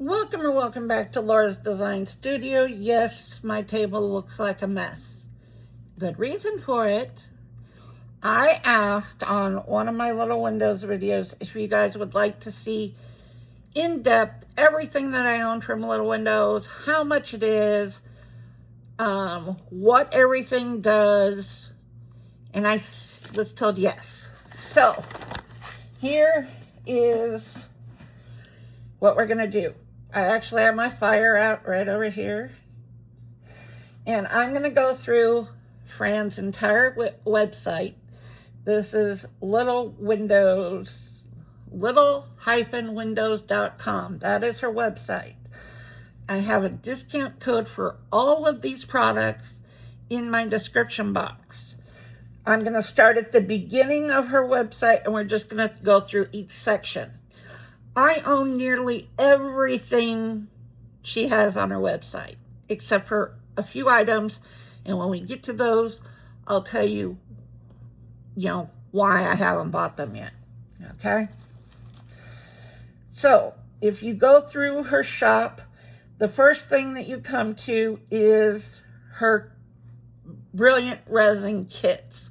Welcome or welcome back to Laura's Design Studio. Yes, my table looks like a mess. Good reason for it. I asked on one of my little Windows videos if you guys would like to see in depth everything that I own from Little Windows, how much it is, what everything does, and I was told yes. So here is what we're gonna do. I actually have my fire out right over here. And I'm going to go through Fran's entire website. This is little-windows.com. That is her website. I have a discount code for all of these products in my description box. I'm going to start at the beginning of her website and we're just going to go through each section. I own nearly everything she has on her website, except for a few items. And when we get to those, I'll tell you, why I haven't bought them yet. Okay? So, if you go through her shop, the first thing that you come to is her brilliant resin kits.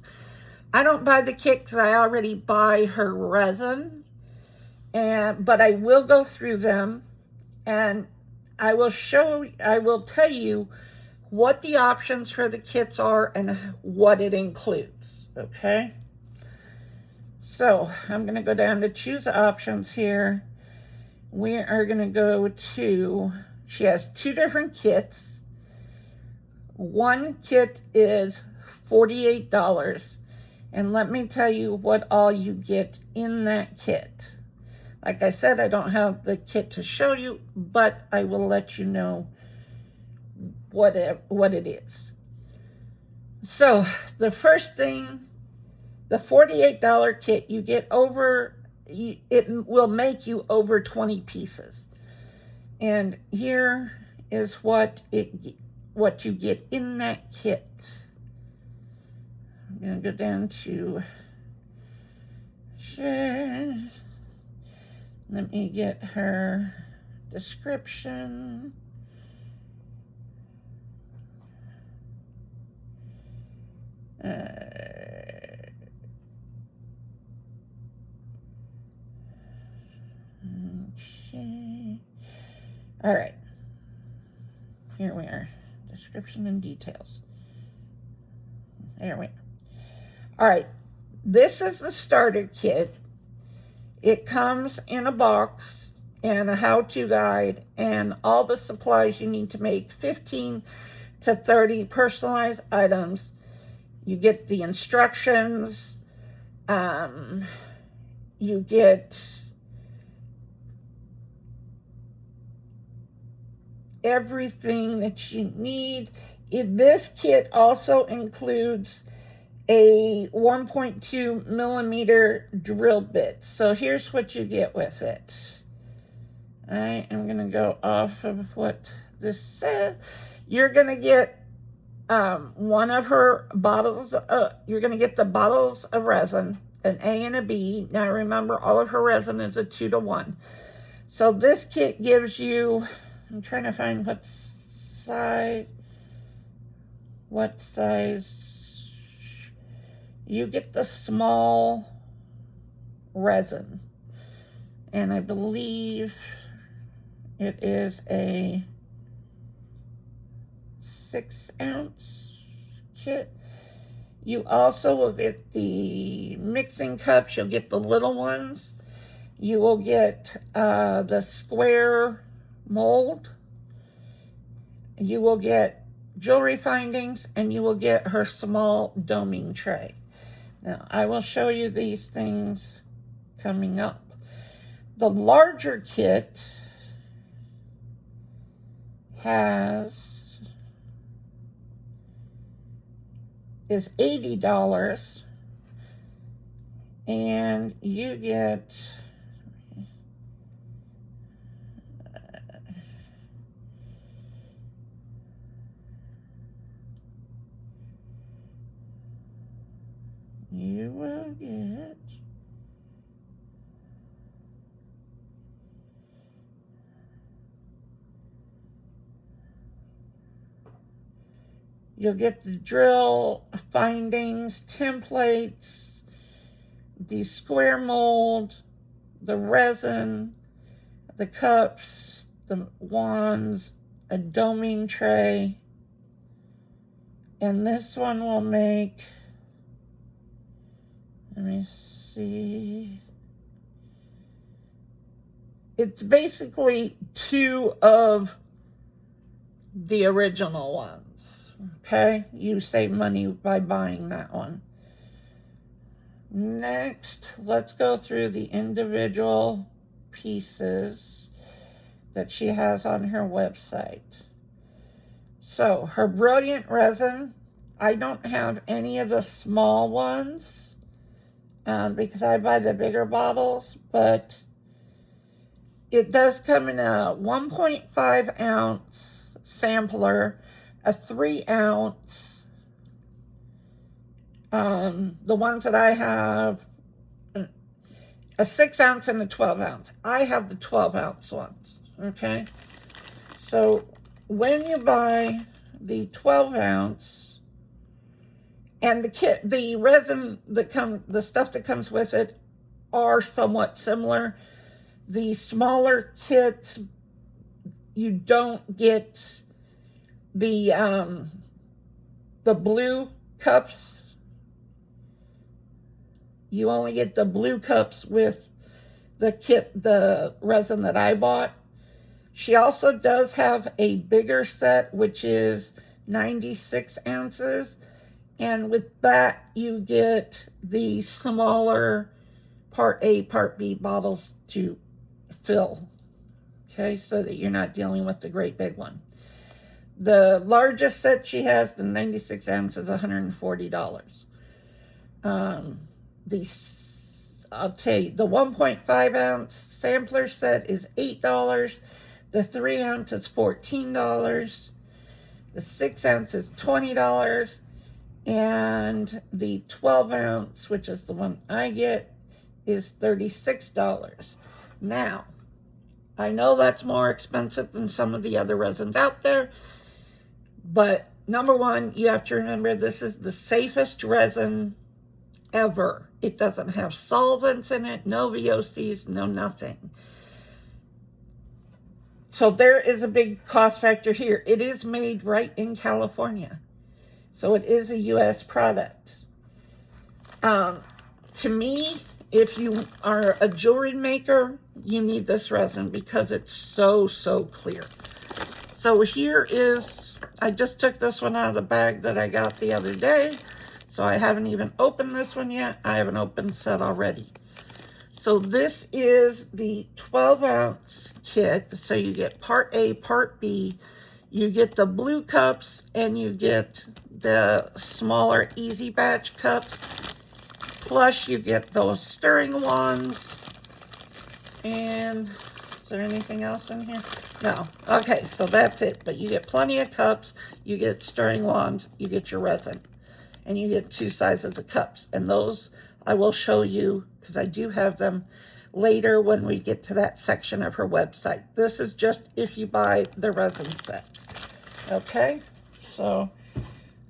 I don't buy the kit because I already buy her resin. But I will go through them and I will tell you what the options for the kits are and what it includes, okay? So I'm going to go down to choose options here. We are going to go to, she has two different kits. One kit is $48, and let me tell you what all you get in that kit. Like I said, I don't have the kit to show you, but I will let you know what it is. So the first thing, the $48 kit, you get it will make you over 20 pieces. And here is what you get in that kit. I'm going to go down to share. Let me get her description. Okay. All right. Here we are. Description and details. There we are. All right. This is the starter kit. It comes in a box and a how-to guide and all the supplies you need to make 15 to 30 personalized items. You get the instructions. You get everything that you need. This kit also includes a 1.2 millimeter drill bit. So here's what you get with it. I am going to go off of what this says. You're going to get one of her bottles. You're going to get the bottles of resin, an A and a B. Now remember, all of her resin is a 2-to-1. So this kit gives you, I'm trying to find what size. You get the small resin, and I believe it is a 6-ounce kit. You also will get the mixing cups. You'll get the little ones. You will get the square mold. You will get jewelry findings, and you will get her small doming tray. Now, I will show you these things coming up. The larger kit is $80, and you get you will get You'll get the drill findings, templates, the square mold, the resin, the cups, the wands, a doming tray, and this one will make, let me see, it's basically 2 of the original ones, okay? You save money by buying that one. Next, let's go through the individual pieces that she has on her website. So, her Brilliant Resin, I don't have any of the small ones because I buy the bigger bottles, but it does come in a 1.5 ounce sampler, a 3 ounce, the ones that I have, a 6 ounce and a 12 ounce. I have the 12 ounce ones, okay? So when you buy the 12 ounce and the kit, the resin the stuff that comes with it are somewhat similar. The smaller kits, you don't get the blue cups. You only get the blue cups with the resin that I bought. She also does have a bigger set, which is 96 ounces. And with that, you get the smaller Part A, Part B bottles to fill. Okay, so that you're not dealing with the great big one. The largest set she has, the 96 ounces, $140. I'll tell you, the 1.5 ounce sampler set is $8. The 3 ounce is $14. The 6 ounce is $20. And the 12 ounce, which is the one I get, is $36. Now, I know that's more expensive than some of the other resins out there, but number one, you have to remember this is the safest resin ever. It doesn't have solvents in it, no VOCs, no nothing. So there is a big cost factor here. It is made right in California. So it is a U.S. product. To me, if you are a jewelry maker, you need this resin because it's so, so clear. So here is, I just took this one out of the bag that I got the other day. So I haven't even opened this one yet. I have an open set already. So this is the 12 ounce kit. So you get Part A, Part B. You get the blue cups and you get the smaller Easy Batch cups. Plus you get those stirring wands. And is there anything else in here? No. Okay, so that's it. But you get plenty of cups. You get stirring wands. You get your resin. And you get 2 sizes of cups. And those I will show you because I do have them later when we get to that section of her website. This is just if you buy the resin set. Okay, so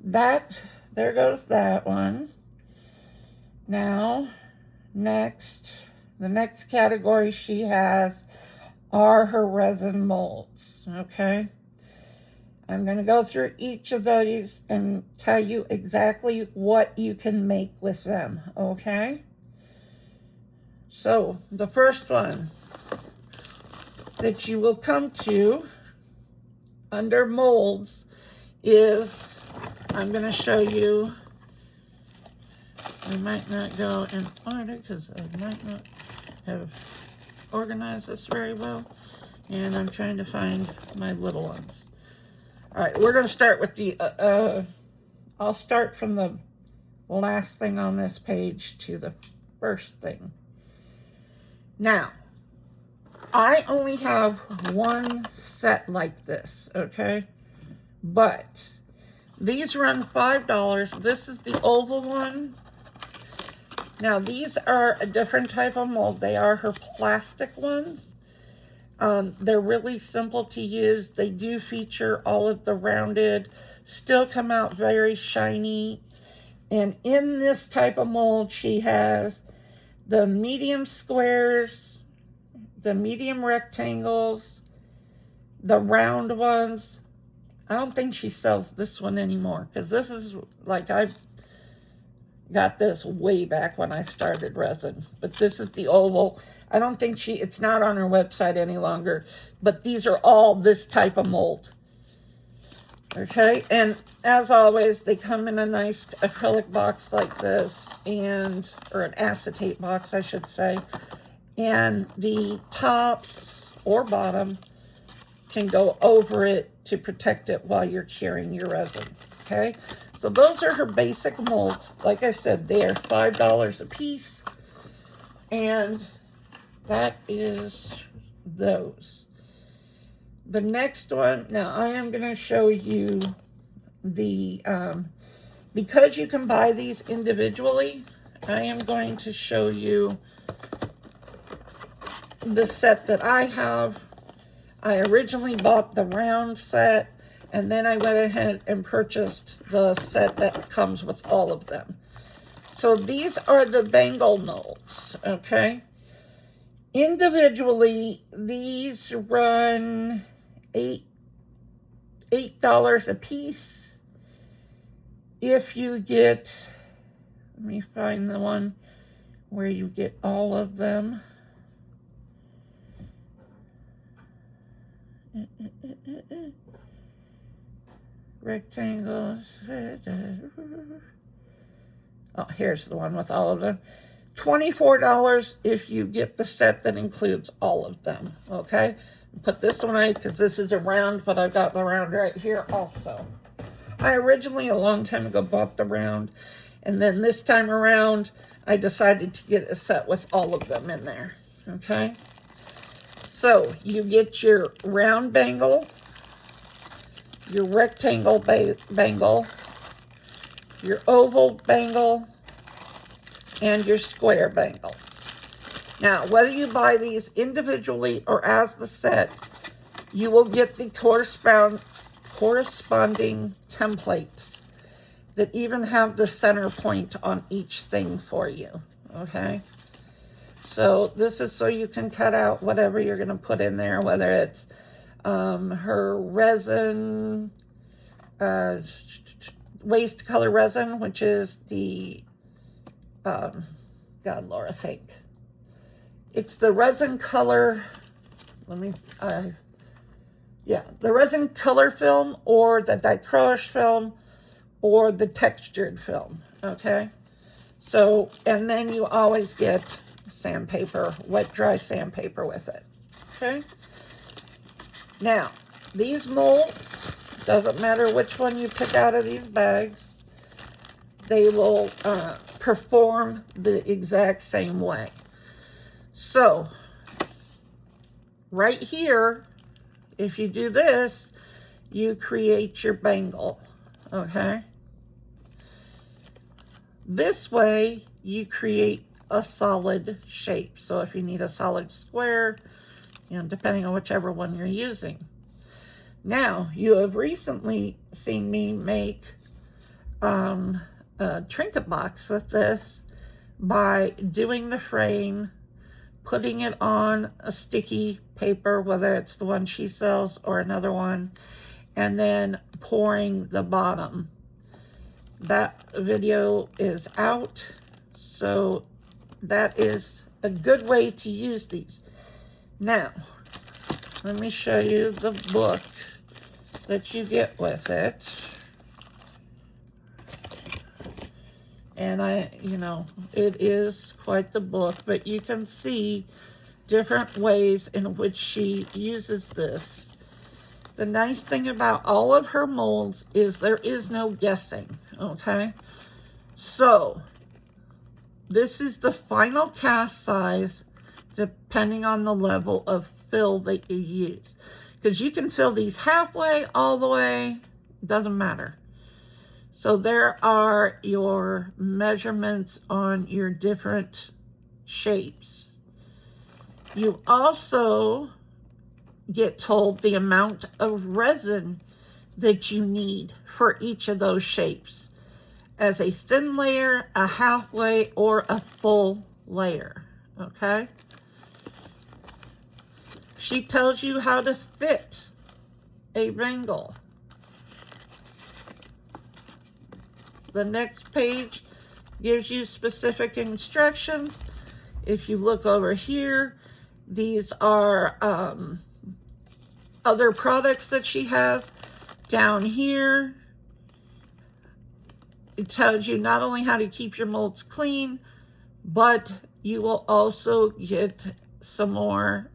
there goes that one. Now, the next category she has are her resin molds, okay? I'm going to go through each of these and tell you exactly what you can make with them, okay? So, the first one that you will come to under molds is, I'm going to show you, I might not go in order because I might not have organized this very well, and I'm trying to find my little ones. All right, we're going to start with the, I'll start from the last thing on this page to the first thing. Now, I only have one set like this, okay? But these run $5. This is the oval one. Now, these are a different type of mold. They are her plastic ones. They're really simple to use. They do feature all of the rounded, still come out very shiny. And in this type of mold, she has the medium squares, the medium rectangles, the round ones. I don't think she sells this one anymore, because this is like, I've got this way back when I started resin. But this is the oval. I don't think it's not on her website any longer, but these are all this type of mold. Okay, and as always, they come in a nice acrylic box like this, or an acetate box, I should say. And the tops or bottom can go over it to protect it while you're curing your resin. Okay, so those are her basic molds. Like I said, they are $5 a piece, and that is those. The next one, now I am going to show you the, because you can buy these individually, I am going to show you the set that I have. I originally bought the round set, and then I went ahead and purchased the set that comes with all of them. So these are the bangle molds, okay? Individually, these run $8 a piece. If you get, let me find the one where you get all of them. Rectangles. Oh, here's the one with all of them. $24 if you get the set that includes all of them, okay? Put this one out because this is a round, but I've got the round right here also. I originally, a long time ago, bought the round, and then this time around, I decided to get a set with all of them in there, okay? So, you get your round bangle, your rectangle bangle, your oval bangle, and your square bangle. Now, whether you buy these individually or as the set, you will get the corresponding templates that even have the center point on each thing for you, okay? So this is so you can cut out whatever you're going to put in there, whether it's her resin, waste color resin, which is the, God, Laura, think. It's the resin color, the resin color film, or the dichroic film, or the textured film, okay? So, and then you always get sandpaper, wet dry sandpaper with it, okay? Now, these molds, doesn't matter which one you pick out of these bags, they will perform the exact same way. So, right here, if you do this, you create your bangle, okay? This way, you create a solid shape. So if you need a solid square, you know, depending on whichever one you're using. Now, you have recently seen me make a trinket box with this by doing the frame, putting it on a sticky paper, whether it's the one she sells or another one, and then pouring the bottom. That video is out, so that is a good way to use these. Now, let me show you the book that you get with it. And it is quite the book, but you can see different ways in which she uses this. The nice thing about all of her molds is there is no guessing, okay? So, this is the final cast size depending on the level of fill that you use. Because you can fill these halfway, all the way, doesn't matter. So there are your measurements on your different shapes. You also get told the amount of resin that you need for each of those shapes, as a thin layer, a halfway, or a full layer, okay? She tells you how to fit a bangle. The next page gives you specific instructions. If you look over here, these are other products that she has. Down here, it tells you not only how to keep your molds clean, but you will also get some more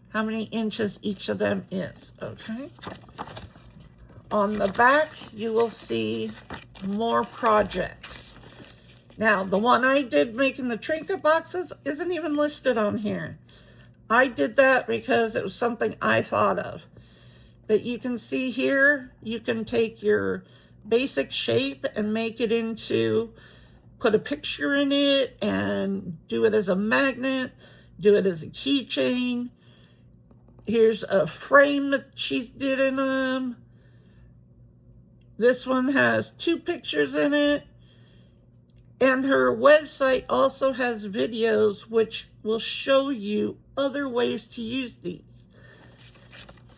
how many inches each of them is, okay? On the back, you will see more projects. Now, the one I did making the trinket boxes isn't even listed on here. I did that because it was something I thought of. But you can see here, you can take your basic shape and make it into, put a picture in it and do it as a magnet, do it as a keychain. Here's a frame that she did in them. This one has 2 pictures in it. And her website also has videos which will show you other ways to use these.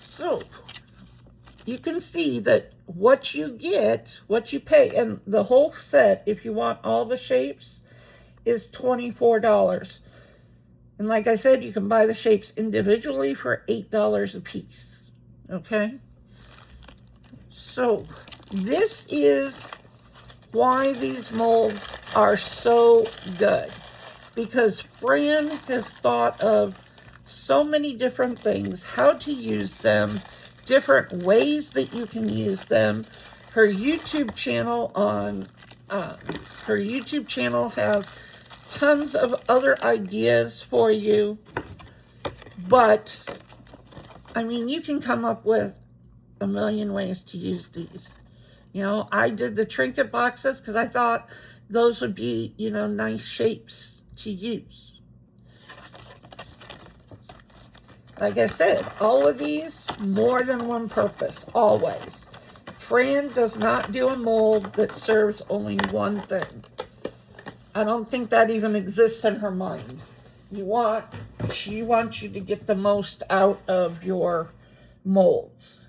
So, you can see that what you get, what you pay, and the whole set, if you want all the shapes, is $24. And like I said, you can buy the shapes individually for $8 a piece, okay? So, this is why these molds are so good. Because Fran has thought of so many different things, how to use them, different ways that you can use them. Her YouTube channel has tons of other ideas for you. But, I mean, you can come up with a million ways to use these. You know, I did the trinket boxes because I thought those would be, you know, nice shapes to use. Like I said, all of these, more than one purpose, always. Fran does not do a mold that serves only one thing. I don't think that even exists in her mind. She wants you to get the most out of your molds.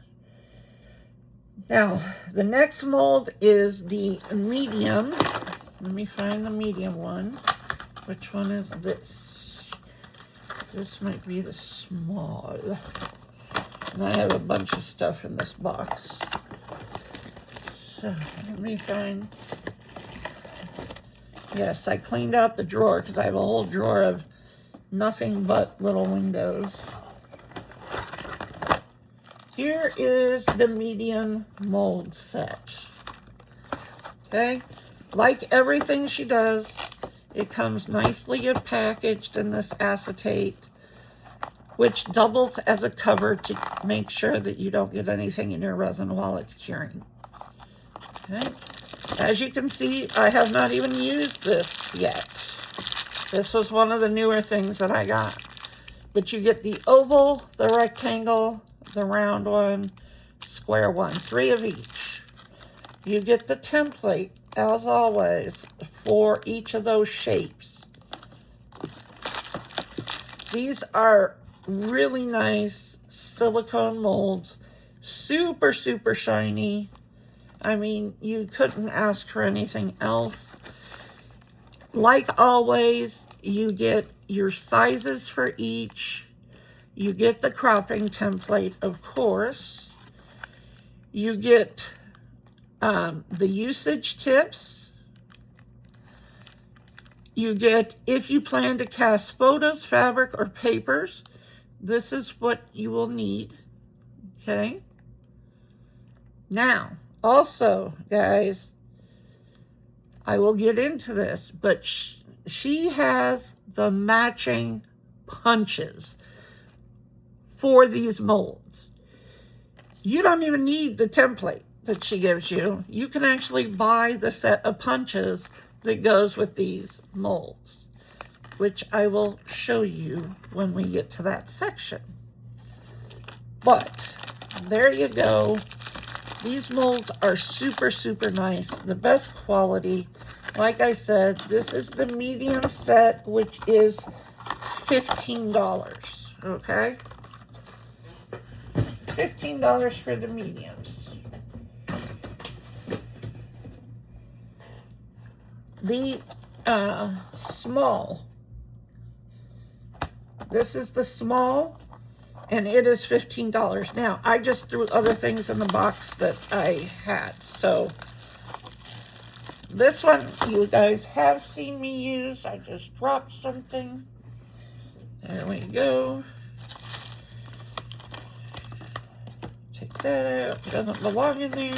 Now, the next mold is the medium. Let me find the medium one. Which one is this? This might be the small. And I have a bunch of stuff in this box. So, let me find. Yes, I cleaned out the drawer because I have a whole drawer of nothing but little windows. Here is the medium mold set. Okay, like everything she does, it comes nicely packaged in this acetate, which doubles as a cover to make sure that you don't get anything in your resin while it's curing. Okay. As you can see, I have not even used this yet. This was one of the newer things that I got. But you get the oval, the rectangle, the round one, square one, 3 of each. You get the template, as always, for each of those shapes. These are really nice silicone molds, super, super shiny. I mean, you couldn't ask for anything else. Like always, you get your sizes for each. You get the cropping template, of course. You get the usage tips. You get, if you plan to cast photos, fabric, or papers, this is what you will need, okay? Now, also, guys, I will get into this, but she has the matching punches for these molds. You don't even need the template that she gives you. You can actually buy the set of punches that goes with these molds, which I will show you when we get to that section. But there you go. These molds are super, super nice. The best quality. Like I said, this is the medium set, which is $15. Okay? $15 for the mediums. The small. This is the small, and it is $15. Now, I just threw other things in the box that I had. So, this one you guys have seen me use. I just dropped something. There we go. Take that out. It doesn't belong in there.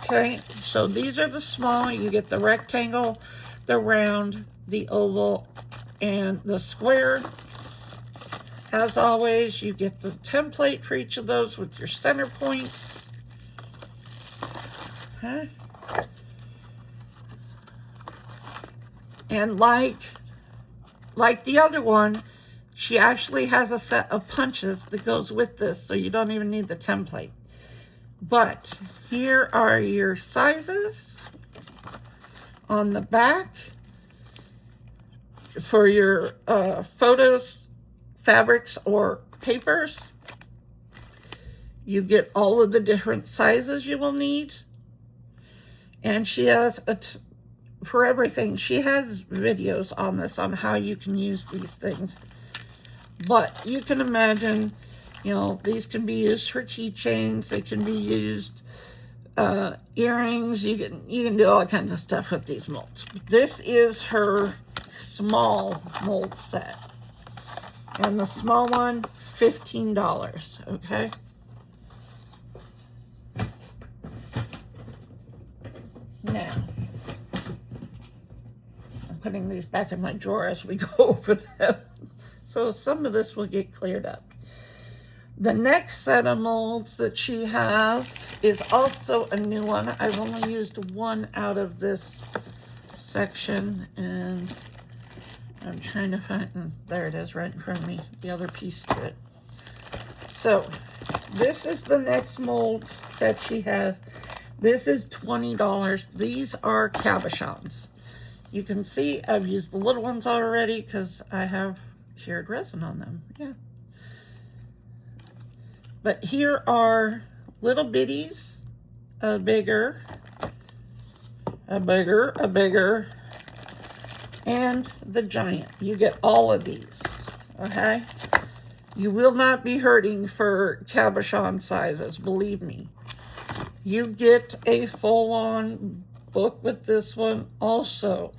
Okay, so these are the small. You get the rectangle, the round, the oval, and the square. As always, you get the template for each of those with your center points. Okay. And like the other one, she actually has a set of punches that goes with this, so you don't even need the template. But here are your sizes on the back for your photos, fabrics, or papers. You get all of the different sizes you will need. And she has, for everything, she has videos on this, on how you can use these things. But you can imagine, you know, these can be used for keychains. They can be used earrings. You can do all kinds of stuff with these molds. This is her small mold set, and the small one, $15. Okay. Now, I'm putting these back in my drawer as we go over them, so some of this will get cleared up. The next set of molds that she has is also a new one. I've only used one out of this section, and I'm trying to find, there it is right in front of me, the other piece to it. So, this is the next mold set she has. This is $20. These are cabochons. You can see I've used the little ones already because I have shared resin on them. Yeah. But here are little bitties, a bigger, and the giant. You get all of these, okay? You will not be hurting for cabochon sizes, believe me. You get a full-on book with this one also.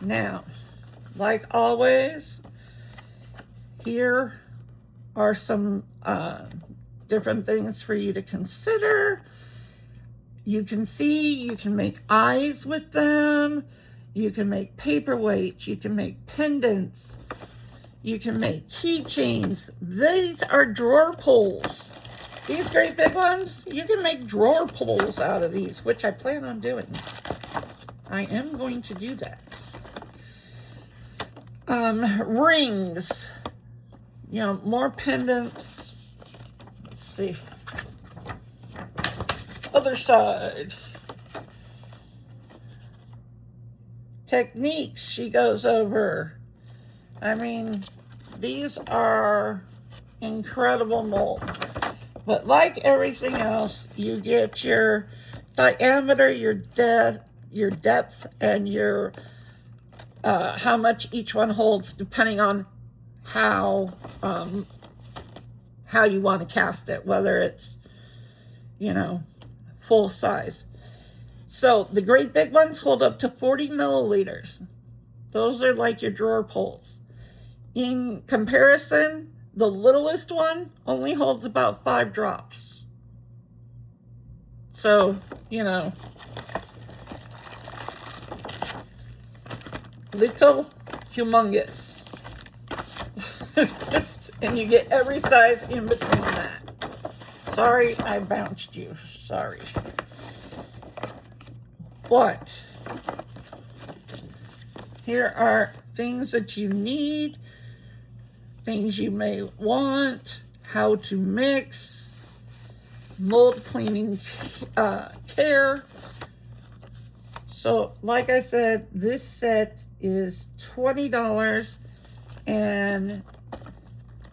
Now, like always, here are some different things for you to consider. You can see, you can make eyes with them. You can make paperweights. You can make pendants. You can make keychains. These are drawer pulls. These great big ones, you can make drawer pulls out of these, which I plan on doing. I am going to do that. Rings. You know, more pendants. Let's see. Other side. Techniques she goes over. I mean, these are incredible molds. But like everything else, you get your diameter, your depth, and your how much each one holds, depending on how you want to cast it, whether it's, you know, full size. So the great big ones hold up to 40 milliliters. Those are like your drawer pulls. In comparison, the littlest one only holds about 5 drops. So, you know, little, humongous. And you get every size in between that. Sorry, I bounced you. Sorry. But here are things that you need, things you may want. how to mix, mold cleaning care. So like I said, this set is $20, and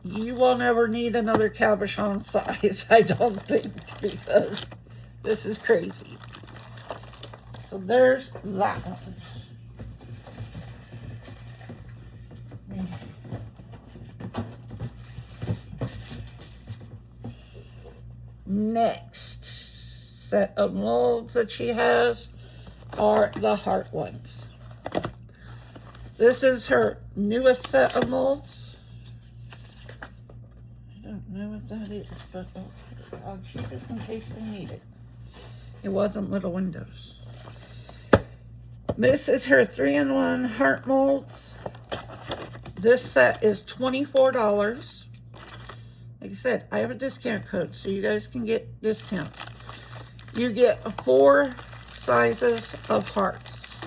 you won't ever need another cabochon size, I don't think, because this is crazy. So there's that one. Next set of molds that she has are the heart ones. This is her newest set of molds. I don't know what that is, but I'll keep it in case I need it. It wasn't little windows. This is her 3-in-1 heart molds. This set is $24. Like I said, I have a discount code, so you guys can get discount. You get 4 sizes of hearts.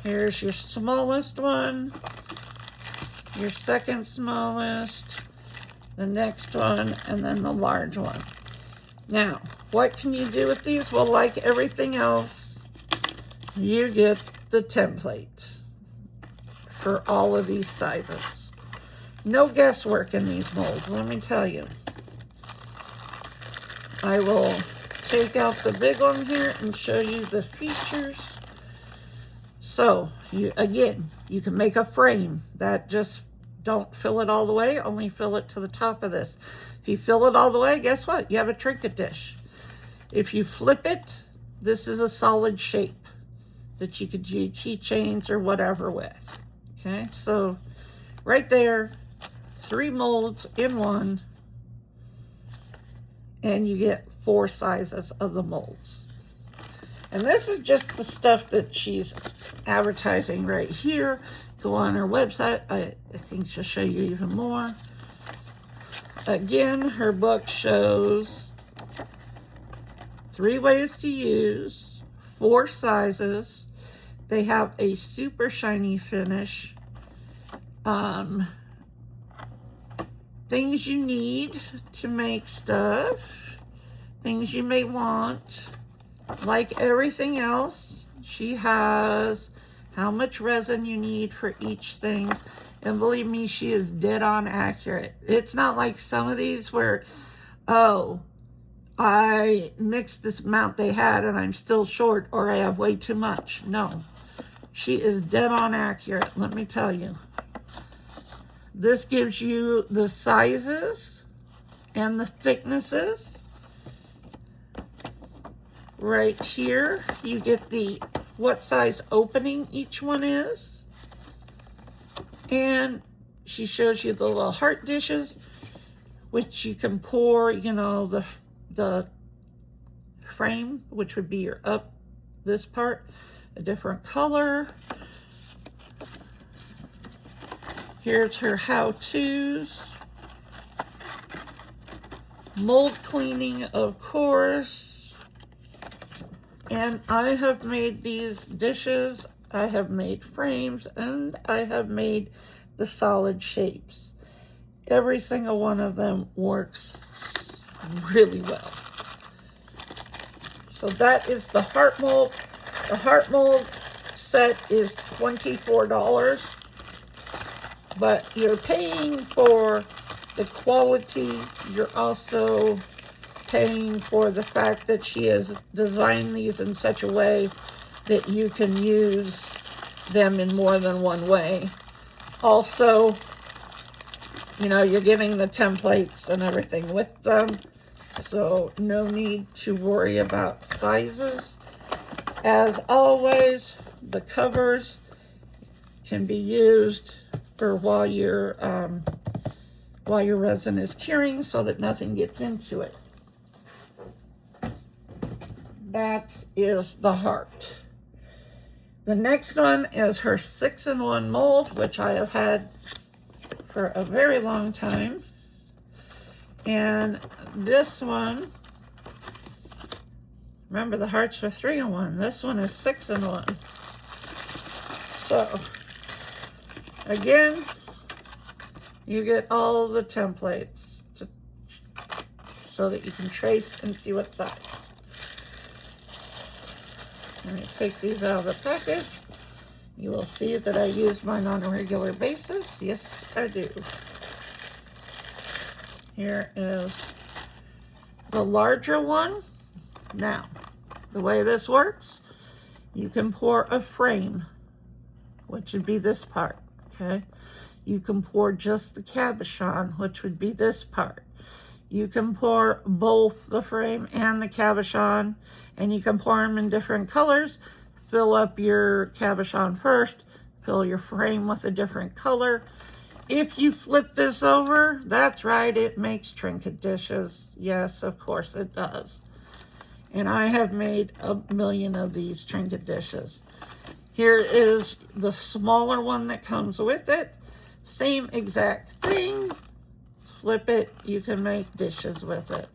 Here's your smallest one, your second smallest, the next one, and then the large one. Now, what can you do with these? Well, like everything else, you get the template for all of these sizes. No guesswork in these molds, let me tell you. I will take out the big one here and show you the features. So, again, you can make a frame that just don't fill it all the way, only fill it to the top of this. If you fill it all the way, guess what? You have a trinket dish. If you flip it, this is a solid shape that you could do keychains or whatever with. Okay, so right there, 3 molds in one, and you get 4 sizes of the molds. And this is just the stuff that she's advertising right here. Go on her website. I think she'll show you even more. Again, her book shows 3 ways to use, 4 sizes. They have a super shiny finish. Things you need to make stuff. Things you may want. Like everything else, she has how much resin you need for each thing. And believe me, she is dead on accurate. It's not like some of these where, oh, I mixed this amount they had and I'm still short, or I have way too much. No, she is dead on accurate, let me tell you. This gives you the sizes and the thicknesses. Right here, you get the what size opening each one is. And she shows you the little heart dishes, which you can pour, you know, the frame, which would be your this part, a different color. Here's her how-tos. Mold cleaning, of course. And I have made these dishes, I have made frames, and I have made the solid shapes. Every single one of them works really well. So that is the heart mold. The heart mold set is $24, but you're paying for the quality. You're also paying for the fact that she has designed these in such a way that you can use them in more than one way. Also, you know, you're getting the templates and everything with them, so no need to worry about sizes. As always, the covers can be used for while your resin is curing so that nothing gets into it. That is the heart. The next one is her 6-in-1 mold, which I have had for a very long time. And this one, remember the hearts were 3-in-1. This one is 6-in-1. So, again, You get all the templates so that you can trace and see what size. Let me take these out of the package. You will see that I use mine on a regular basis. Yes, I do. Here is the larger one. Now, the way this works, you can pour a frame, which would be this part, okay? You can pour just the cabochon, which would be this part. You can pour both the frame and the cabochon, and you can pour them in different colors. Fill up your cabochon first, fill your frame with a different color. If you flip this over, that's right, it makes trinket dishes. Yes, of course it does. And I have made a million of these trinket dishes. Here is the smaller one that comes with it. Same exact thing. Flip it, you can make dishes with it.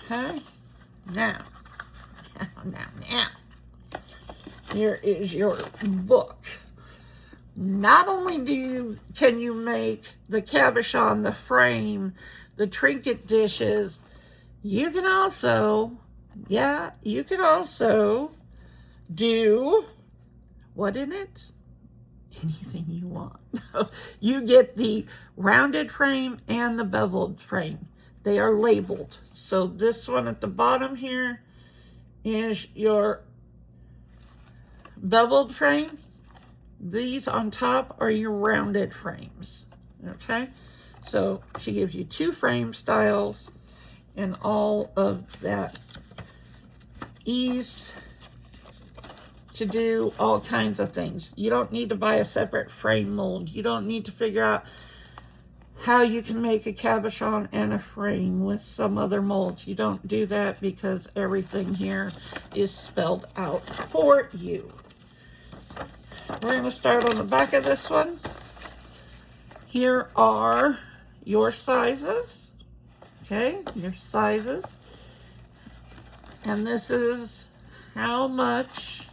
Okay? Now. Here is your book. Not only can you make the cabochon, the frame, the trinket dishes, you can also, do, what in it? Anything you want. You get the rounded frame and the beveled frame. They are labeled. So this one at the bottom here is your beveled frame. These on top are your rounded frames. Okay? So she gives you two frame styles and all of that ease to do all kinds of things. You don't need to buy a separate frame mold. You don't need to figure out how you can make a cabochon and a frame with some other molds. You don't do that because everything here is spelled out for you. We're going to start on the back of this one. Here are your sizes. Okay, your sizes. And this is how much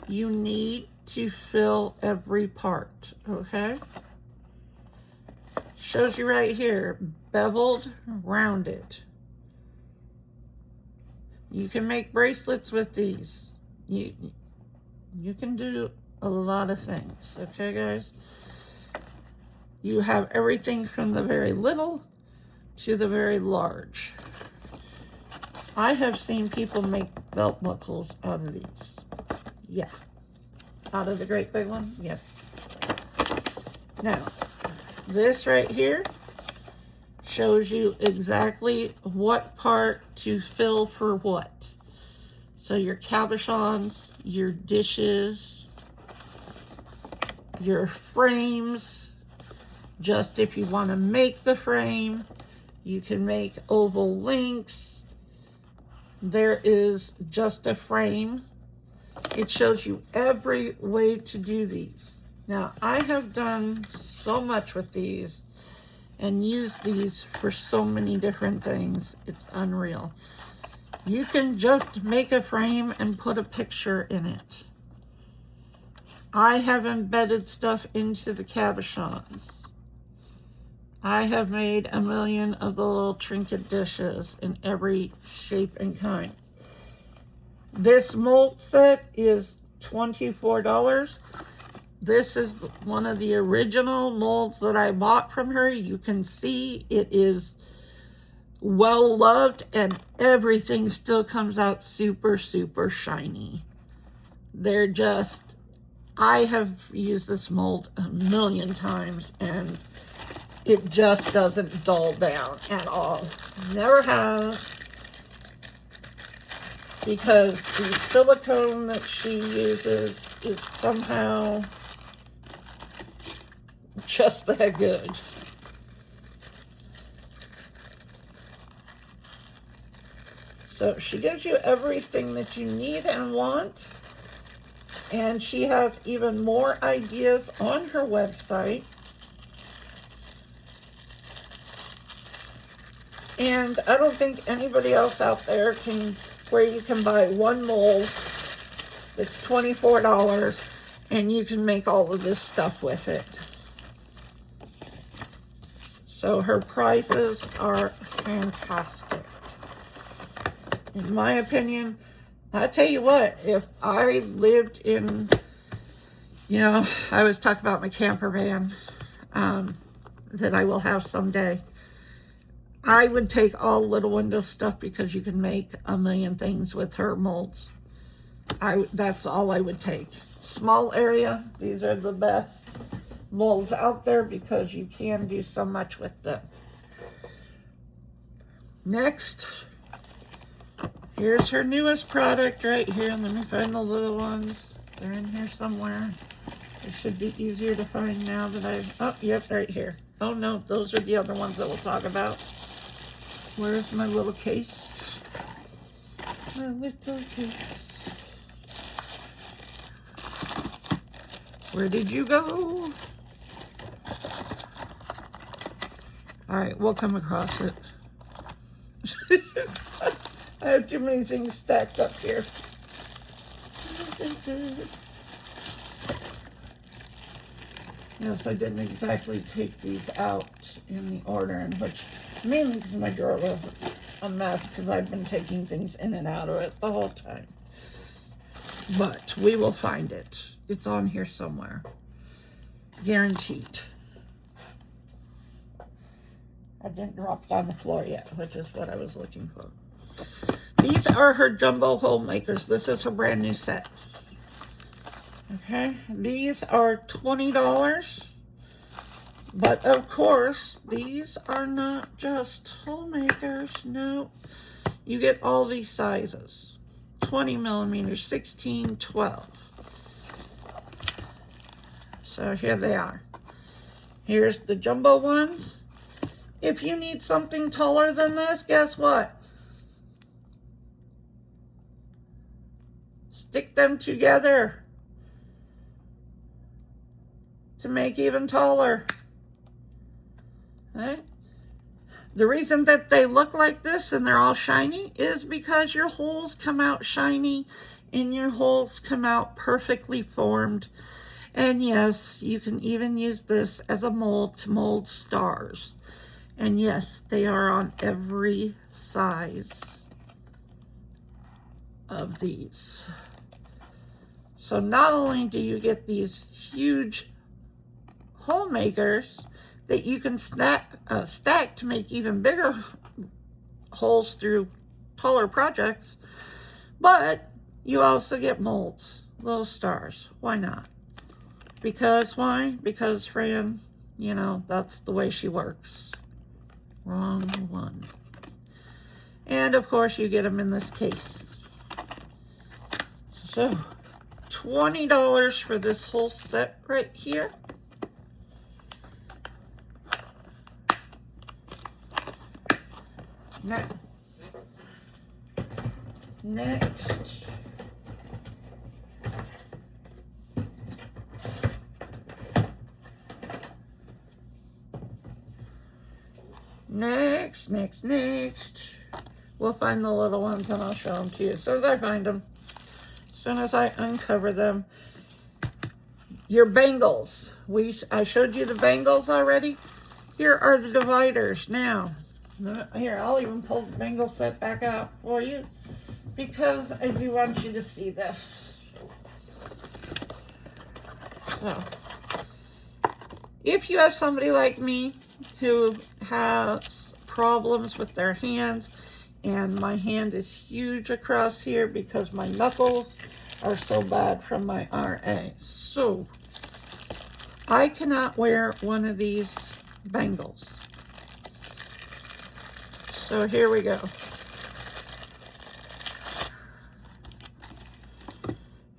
you need to fill every part, okay? Shows you right here, beveled, rounded. You can make bracelets with these. You can do a lot of things, okay, guys? You have everything from the very little to the very large. I have seen people make belt buckles out of these. Yeah. Out of the great big one? Yep. Now, this right here shows you exactly what part to fill for what. So your cabochons, your dishes, your frames, just if you want to make the frame, you can make oval links. There is just a frame. It shows you every way to do these. Now, I have done so much with these and used these for so many different things. It's unreal. You can just make a frame and put a picture in it. I have embedded stuff into the cabochons. I have made a million of the little trinket dishes in every shape and kind. This mold set is $24. This is one of the original molds that I bought from her. You can see it is well loved and everything still comes out super, super shiny. They're just, I have used this mold a million times and it just doesn't dull down at all. Never has. Because the silicone that she uses is somehow just that good. So she gives you everything that you need and want. And she has even more ideas on her website. And I don't think anybody else out there can, where you can buy one mold that's $24 and you can make all of this stuff with it. So her prices are fantastic. In my opinion, I tell you what, if I lived in, you know, I was talking about my camper van that I will have someday. I would take all little window stuff because you can make a million things with her molds. That's all I would take. Small area, these are the best molds out there because you can do so much with them. Next, here's her newest product right here. Let me find the little ones. They're in here somewhere. It should be easier to find now that oh, yep, right here. Oh no, those are the other ones that we'll talk about. Where's my little case? My little case. Where did you go? All right, we'll come across it. I have too many things stacked up here. Yes, I didn't exactly take these out in the order in which, mainly because my drawer was a mess because I've been taking things in and out of it the whole time. But we will find it. It's on here somewhere. Guaranteed. I didn't drop it on the floor yet, which is what I was looking for. These are her jumbo hole makers. This is her brand new set. Okay, these are $20. But of course, these are not just hole makers. No, you get all these sizes. 20 millimeters, 16, 12. So here they are. Here's the jumbo ones. If you need something taller than this, guess what? Stick them together to make even taller. Okay? The reason that they look like this and they're all shiny is because your holes come out shiny and your holes come out perfectly formed. And yes, you can even use this as a mold to mold stars. And yes, they are on every size of these. So not only do you get these huge hole makers that you can stack to make even bigger holes through taller projects, but you also get molds, little stars. Why not? Because why? Because Fran, you know, that's the way she works. Wrong one. And of course you get them in this case. So $20 for this whole set right here. Now, next, next, we'll find the little ones and I'll show them to you as soon as I find them, as soon as I uncover them. Your bangles, I showed you the bangles already. Here are the dividers. Now, here, I'll even pull the bangle set back out for you because I do want you to see this. So, if you have somebody like me who has problems with their hands, and my hand is huge across here because my knuckles are so bad from my RA. So, I cannot wear one of these bangles. So here we go.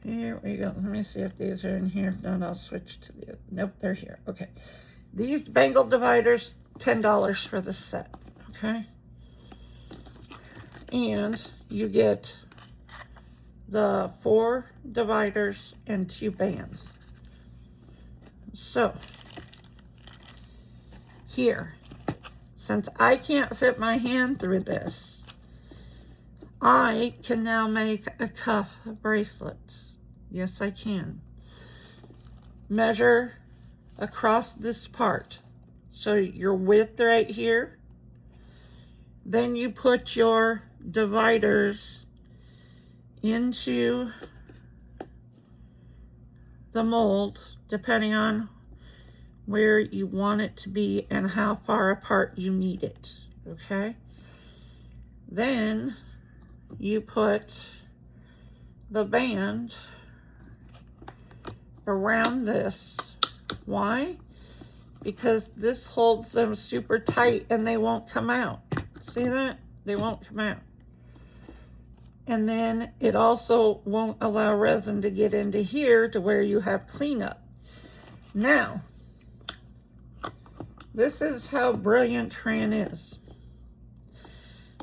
Here we go. Let me see if these are in here. No, I'll switch to the, nope, they're here. Okay. These bangle dividers, $10 for the set. Okay. And you get the 4 dividers and 2 bands. So, here. Since I can't fit my hand through this, I can now make a cuff bracelet. Yes, I can. Measure across this part So your width right here. Then you put your dividers into the mold, depending on where you want it to be and how far apart you need it, okay? Then you put the band around this. Why? Because this holds them super tight and they won't come out. See that? They won't come out. And then it also won't allow resin to get into here to where you have cleanup. Now, this is how brilliant Tran is.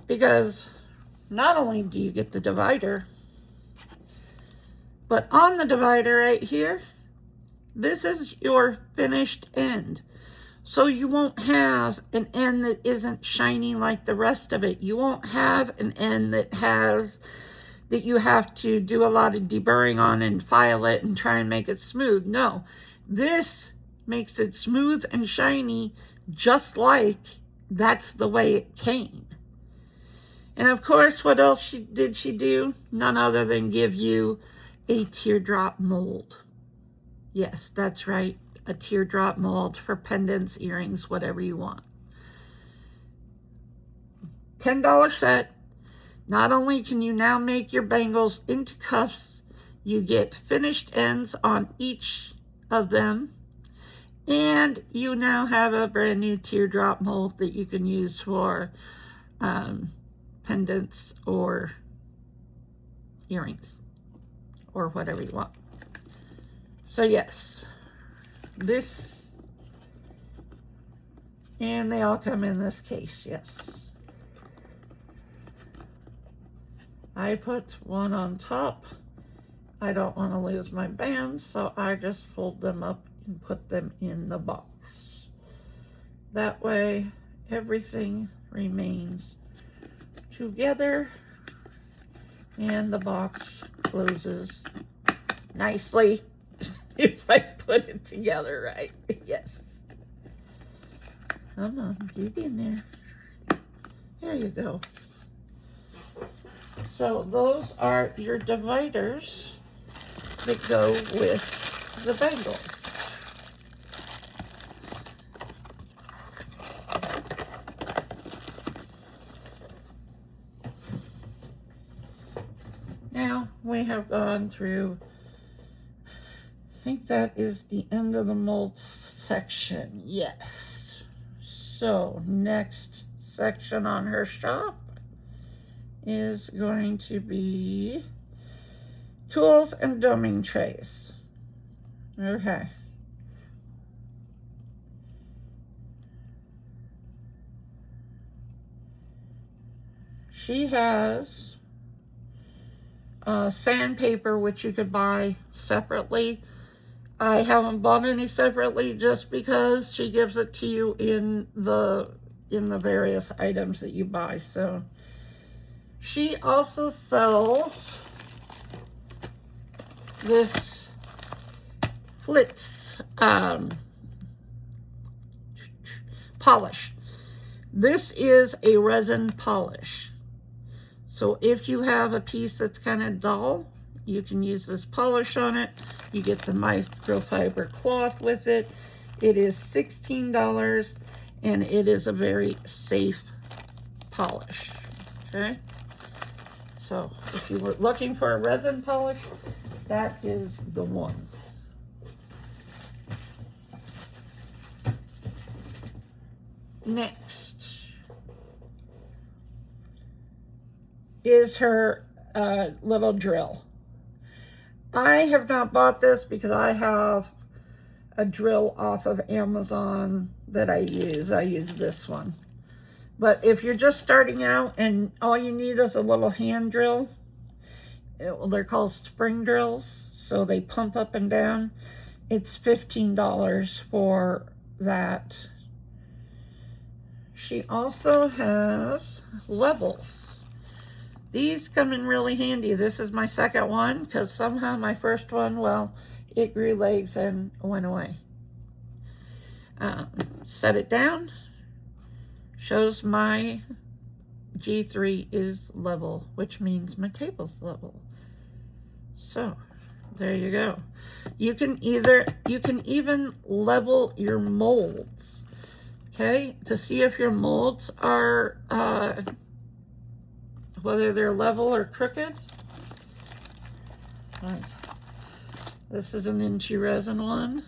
Because not only do you get the divider, but on the divider right here, this is your finished end. So you won't have an end that isn't shiny like the rest of it. You won't have an end that you have to do a lot of deburring on and file it and try and make it smooth. No, this makes it smooth and shiny just like that's the way it came. And of course, what else did she do? None other than give you a teardrop mold. Yes, that's right. A teardrop mold for pendants, earrings, whatever you want. $10 set. Not only can you now make your bangles into cuffs, you get finished ends on each of them, and you now have a brand new teardrop mold that you can use for pendants or earrings or whatever you want. So yes, this, and they all come in this case, yes. I put one on top. I don't want to lose my bands, so I just fold them up and put them in the box. That way, everything remains together and the box closes nicely. If I put it together right. Yes. Come on, get in there. There you go. So those are your dividers that go with the bangles. Now we have gone through, I think that is the end of the mold section. Yes. So next section on her shop is going to be tools and doming trays. Okay. She has sandpaper, which you could buy separately. I haven't bought any separately just because she gives it to you in the various items that you buy. So she also sells this Flitz polish. This is a resin polish. So if you have a piece that's kind of dull, you can use this polish on it. You get the microfiber cloth with it. It is $16 and it is a very safe polish. Okay. So if you were looking for a resin polish, that is the one. Next is her little drill. I have not bought this because I have a drill off of Amazon that I use. I use this one. But if you're just starting out and all you need is a little hand drill, they're called spring drills, so they pump up and down. It's $15 for that. She also has levels. These come in really handy. This is my second one because somehow my first one, well, it grew legs and went away. set it down. Shows my G3 is level, which means my table's level. So there you go. You can even level your molds, okay, to see if your molds are whether they're level or crooked. All right. This is an inchy resin one.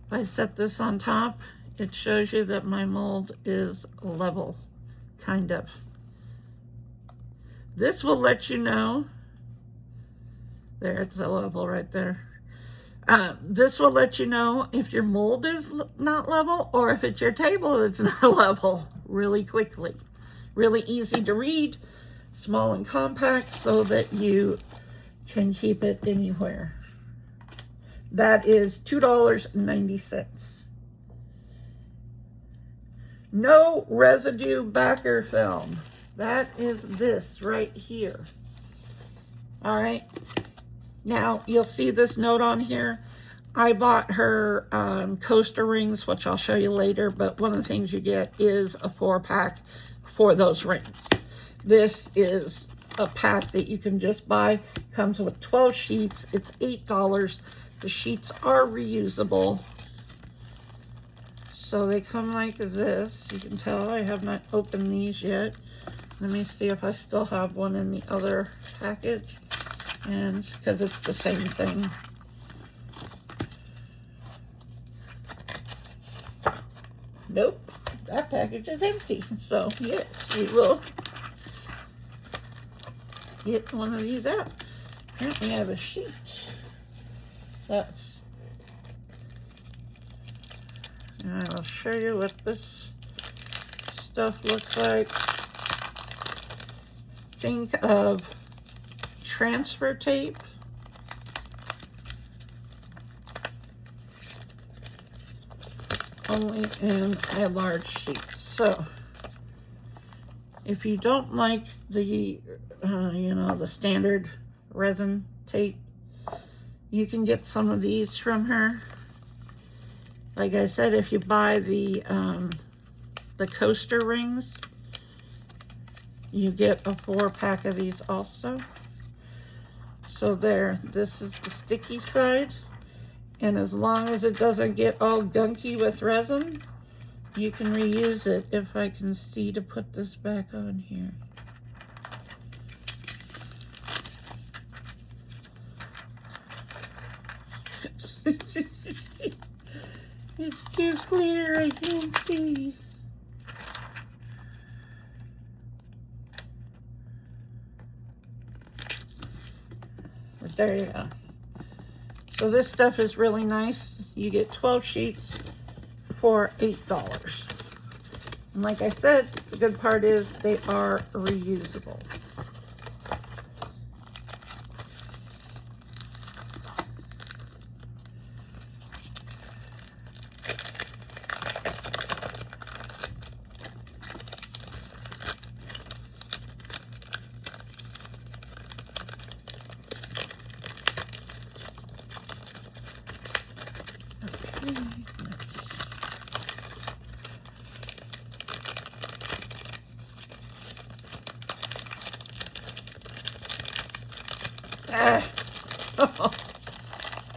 If I set this on top, it shows you that my mold is level, kind of. This will let you know. There, it's a level right there. This will let you know if your mold is not level or if it's your table that's not level really quickly. Really easy to read, small and compact, so that you can keep it anywhere. That is $2.90. No residue backer film. That is this right here. All right. Now, you'll see this note on here. I bought her coaster rings, which I'll show you later, but one of the things you get is a 4-pack for those rings. This is a pack that you can just buy. Comes with 12 sheets. It's $8. The sheets are reusable. So they come like this. You can tell I have not opened these yet. Let me see if I still have one in the other package. And because it's the same thing. Nope, that package is empty. So yes, we will get one of these out. Apparently I have a sheet. And I will show you what this stuff looks like. Think of transfer tape. Only in a large sheet. So if you don't like the the standard resin tape, you can get some of these from her. Like I said, if you buy the coaster rings, you get a 4-pack of these also. So there, this is the sticky side. And as long as it doesn't get all gunky with resin, you can reuse it. If I can see to put this back on here. It's too clear, I can't see. But there you go. So this stuff is really nice. You get 12 sheets for $8. And like I said, the good part is they are reusable.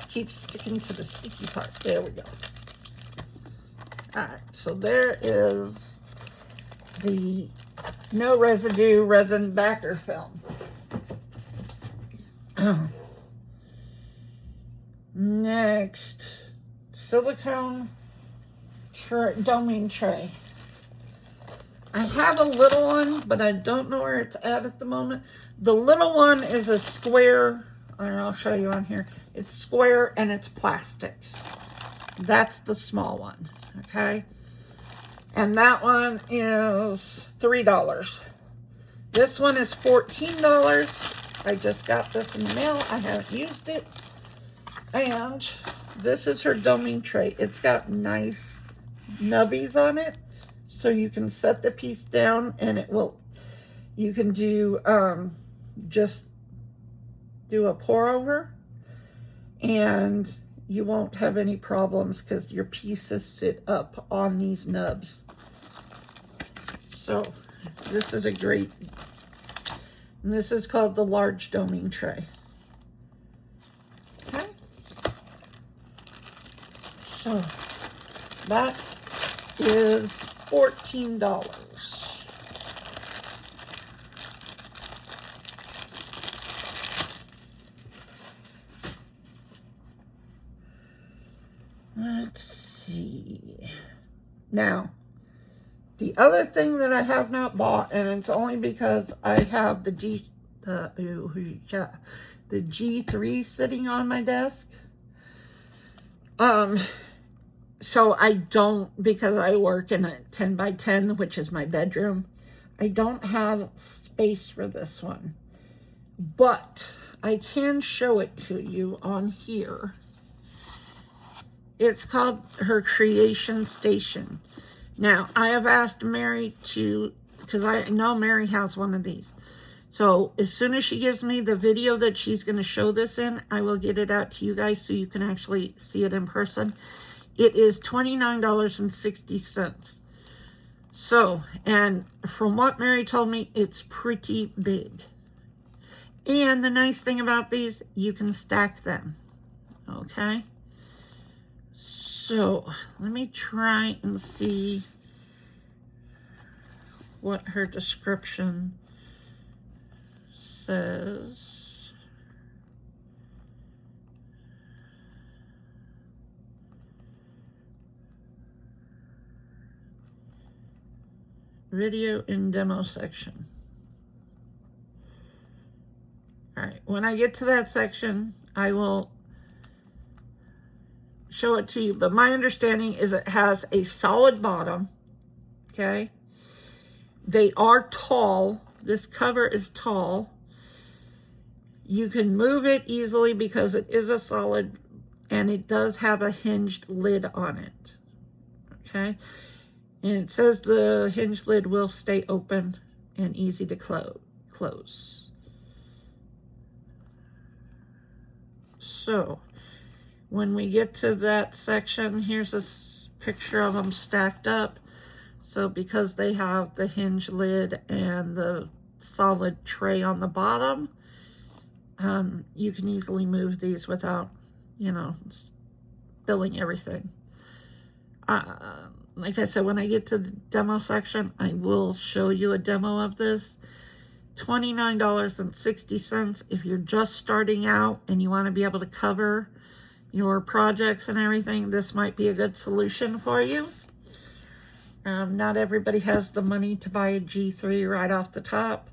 Keep sticking to the sticky part. There we go. Alright, so there is the no residue resin backer film. Next, silicone doming tray. I have a little one, but I don't know where it's at the moment. The little one is a square, or I'll show you on here. It's square and it's plastic. That's the small one, okay? And that one is $3. This one is $14. I just got this in the mail. I haven't used it. And this is her doming tray. It's got nice nubbies on it. So you can set the piece down and it will, you can do, just do a pour over. And you won't have any problems because your pieces sit up on these nubs. So this is a great, and this is called the large doming tray. Okay. So that is $14. Let's see. Now, the other thing that I have not bought, and it's only because I have the G3 sitting on my desk. So I don't, because I work in a 10 by 10, which is my bedroom, I don't have space for this one. But I can show it to you on here. It's called her Creation Station. Now, I have asked Mary to, because I know Mary has one of these. So as soon as she gives me the video that she's going to show this in, I will get it out to you guys so you can actually see it in person. It is $29.60. So, and from what Mary told me, it's pretty big. And the nice thing about these, you can stack them. Okay? So, let me try and see what her description says. Video and demo section. All right, when I get to that section, I will show it to you, but my understanding is it has a solid bottom. Okay, they are tall. This cover is tall. You can move it easily because it is a solid, and it does have a hinged lid on it. Okay, and it says the hinged lid will stay open and easy to close. So when we get to that section, here's a picture of them stacked up. So because they have the hinge lid and the solid tray on the bottom, you can easily move these without, you know, spilling everything. Like I said, when I get to the demo section, I will show you a demo of this. $29.60 if you're just starting out and you want to be able to cover your projects and everything. This might be a good solution for you. Not everybody has the money to buy a G3 right off the top,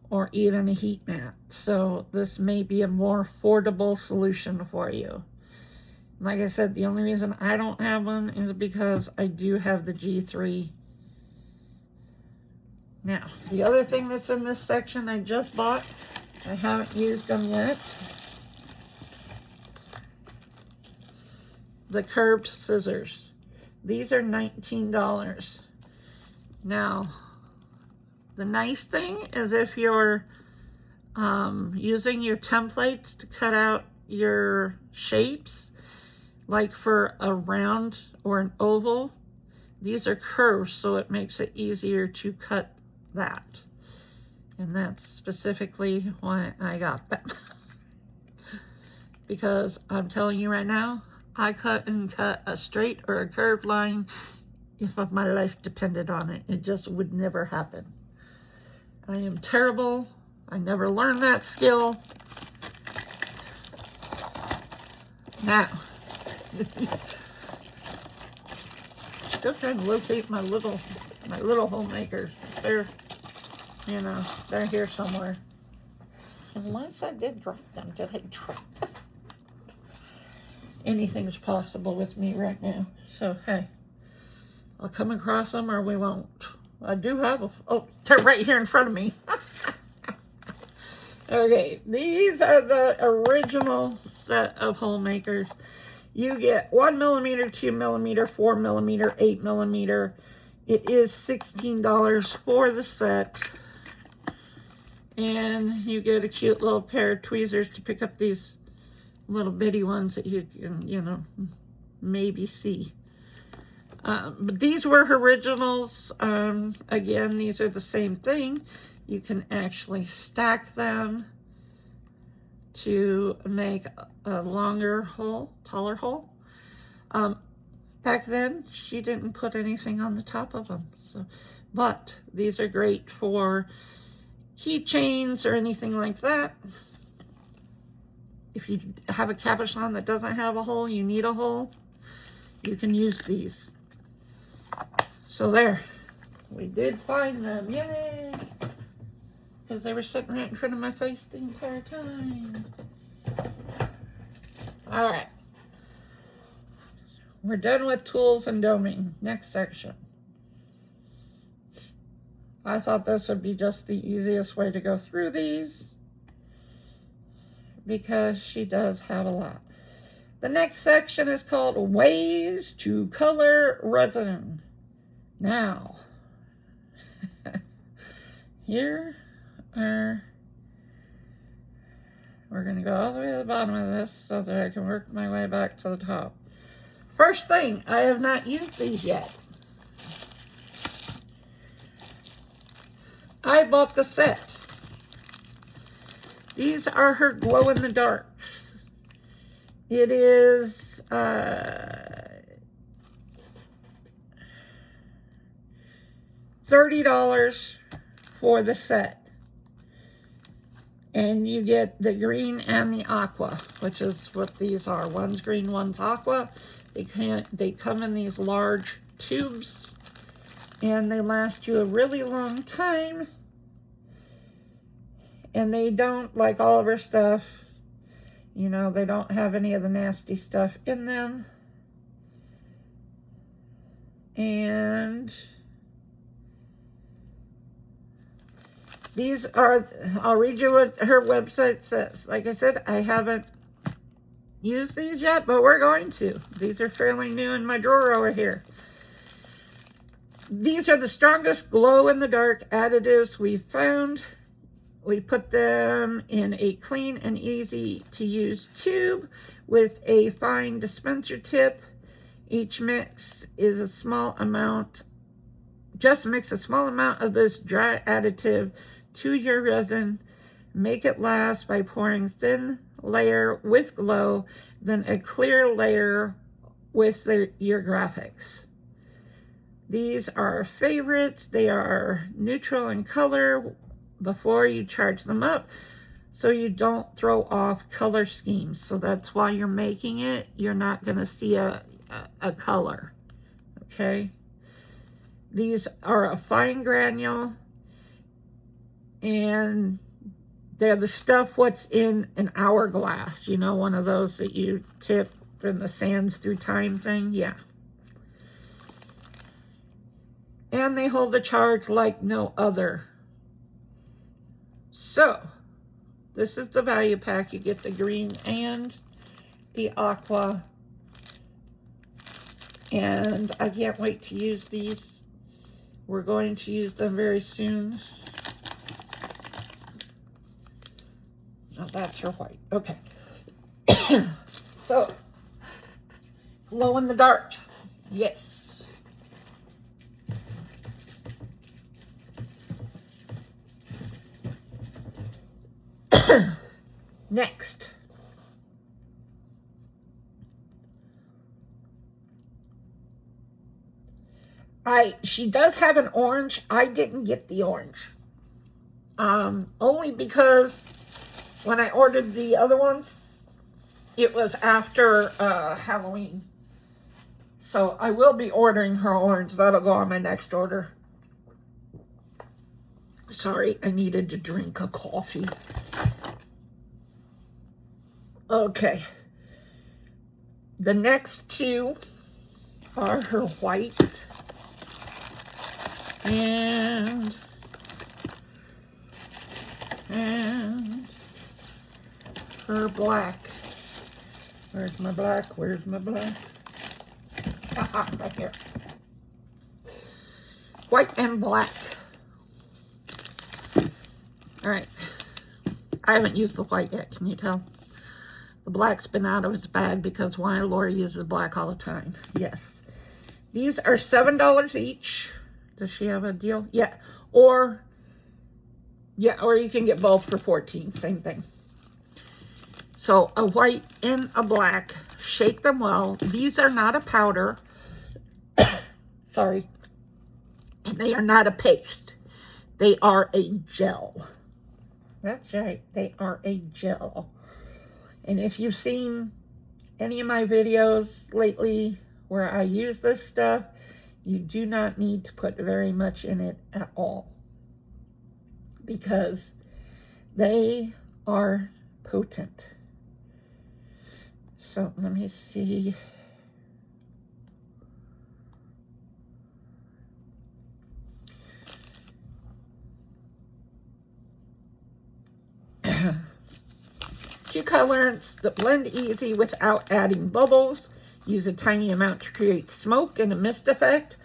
or even a heat mat. So this may be a more affordable solution for you. Like I said, the only reason I don't have one is because I do have the G3. Now, the other thing that's in this section I just bought, I haven't used them yet. The curved scissors. These are $19. Now, the nice thing is if you're using your templates to cut out your shapes, like for a round or an oval, these are curved, so it makes it easier to cut that. And that's specifically why I got them. Because I'm telling you right now, I couldn't cut a straight or a curved line if my life depended on it. It just would never happen. I am terrible. I never learned that skill. Now, still trying to locate my little homemakers. They're, you know, they're here somewhere. Unless I did drop them. Did I drop them? Anything's possible with me right now. So, hey, I'll come across them or we won't. I do have they're right here in front of me. Okay, these are the original set of hole makers. You get 1mm, 2mm, 4mm, 8mm. It is $16 for the set. And you get a cute little pair of tweezers to pick up these little bitty ones that you can, you know, maybe see. But these were her originals. Again, these are the same thing. You can actually stack them to make a longer hole, taller hole. Back then, she didn't put anything on the top of them. So, but these are great for keychains or anything like that. If you have a cabochon that doesn't have a hole, you need a hole, you can use these. So there, we did find them, yay! Because they were sitting right in front of my face the entire time. All right. We're done with tools and doming. Next section. I thought this would be just the easiest way to go through these because she does have a lot. The next section is called Ways to Color Resin. Now, here are, we're going to go all the way to the bottom of this so that I can work my way back to the top. First thing, I have not used these yet. I bought the set. These are her glow-in-the-darks. It is $30 for the set. And you get the green and the aqua, which is what these are. One's green, one's aqua. They come in these large tubes, and they last you a really long time. And they don't, like all of our stuff, you know, they don't have any of the nasty stuff in them. And these are, I'll read you what her website says. Like I said, I haven't used these yet, but we're going to. These are fairly new in my drawer over here. These are the strongest glow-in-the-dark additives we've found. We put them in a clean and easy-to-use tube with a fine dispenser tip. Each mix is a small amount. Just mix a small amount of this dry additive to your resin. Make it last by pouring thin layer with glow, then a clear layer with your graphics. These are our favorites. They are neutral in color before you charge them up, so you don't throw off color schemes. So that's why you're making it. You're not going to see a color, okay? These are a fine granule, and they're the stuff what's in an hourglass. You know, one of those that you tip and the sands through time thing? Yeah. And they hold a charge like no other. So, this is the value pack. You get the green and the aqua. And I can't wait to use these. We're going to use them very soon. Oh, that's her white. Okay. So, glow in the dark. Yes. Next. She does have an orange. I didn't get the orange. Only because when I ordered the other ones, it was after Halloween. So I will be ordering her orange. That'll go on my next order. Sorry, I needed to drink a coffee. Okay. The next two are her white and her black. Where's my black? Where's my black? Right here. White and black. All right. I haven't used the white yet, can you tell? The black's been out of its bag because why? Laura uses black all the time. Yes. These are $7 each. Does she have a deal? Yeah. Or you can get both for $14. Same thing. So a white and a black. Shake them well. These are not a powder. Sorry. And they are not a paste. They are a gel. That's right. They are a gel. And if you've seen any of my videos lately where I use this stuff, you do not need to put very much in it at all, because they are potent. So let me see. Two colorants that blend easy without adding bubbles. Use a tiny amount to create smoke and a mist effect,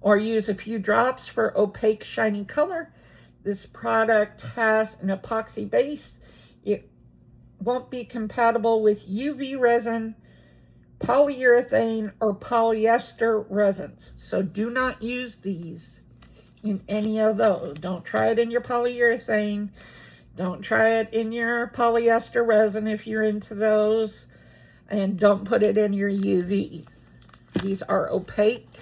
or use a few drops for opaque, shiny color. This product has an epoxy base. It won't be compatible with UV resin, polyurethane, or polyester resins. So do not use these in any of those. Don't try it in your polyurethane. Don't try it in your polyester resin if you're into those. And don't put it in your UV. These are opaque.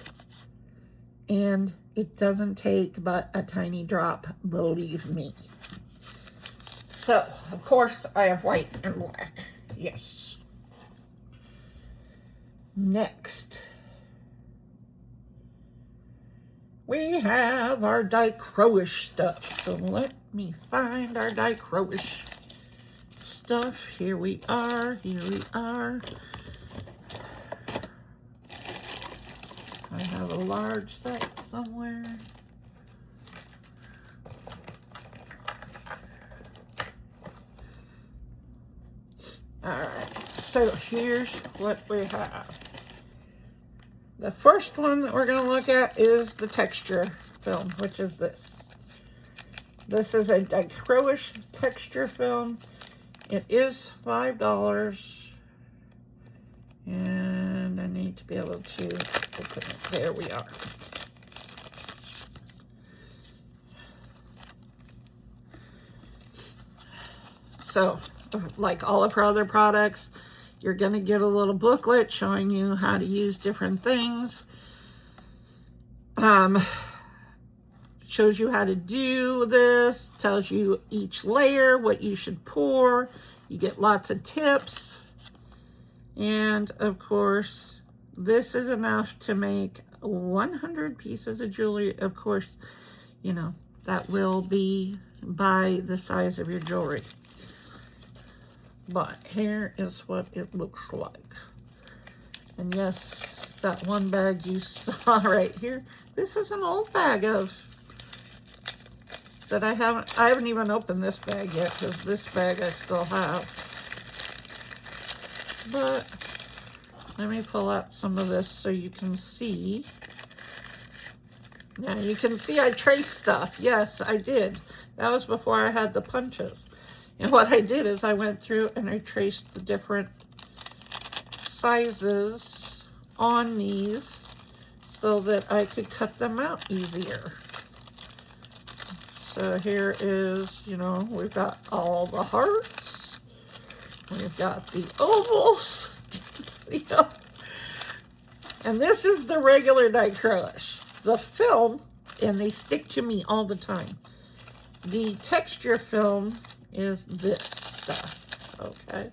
And it doesn't take but a tiny drop, believe me. So, of course, I have white and black. Yes. Next, we have our dichroish stuff. So let me find our dichroish stuff. Here we are. Here we are. I have a large set somewhere. Alright, so here's what we have. The first one that we're going to look at is the texture film, which is this. This is a dichroish texture film. It is $5. And I need to be able to open it. There we are. So, like all of our other products, you're going to get a little booklet showing you how to use different things. Shows you how to do this, tells you each layer, what you should pour. You get lots of tips. And of course, this is enough to make 100 pieces of jewelry. Of course, you know, that will be by the size of your jewelry. But here is what it looks like. And yes, that one bag you saw right here, this is an old bag of that I haven't even opened this bag yet, because this bag I still have. But let me pull out some of this so you can see. Now you can see I traced stuff. Yes, I did. That was before I had the punches. And what I did is I went through and I traced the different sizes on these so that I could cut them out easier. So here is, you know, we've got all the hearts. We've got the ovals. You know? And this is the regular dichroish. The film, and they stick to me all the time. The texture film is this stuff, okay?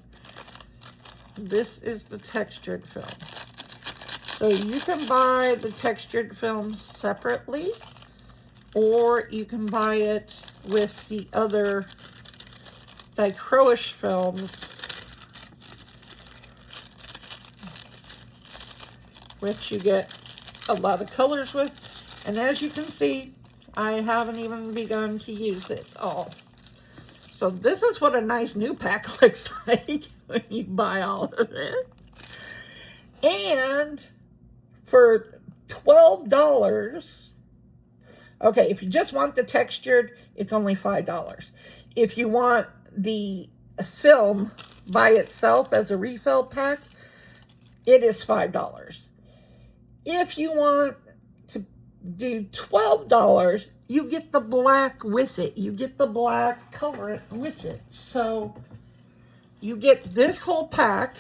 This is the textured film. So you can buy the textured film separately, or you can buy it with the other dichroish films, which you get a lot of colors with. And as you can see, I haven't even begun to use it all. So this is what a nice new pack looks like when you buy all of it. And for $12, okay, if you just want the textured, it's only $5. If you want the film by itself as a refill pack, it is $5. If you want to do $12, you get the black with it. You get the black colorant with it. So you get this whole pack,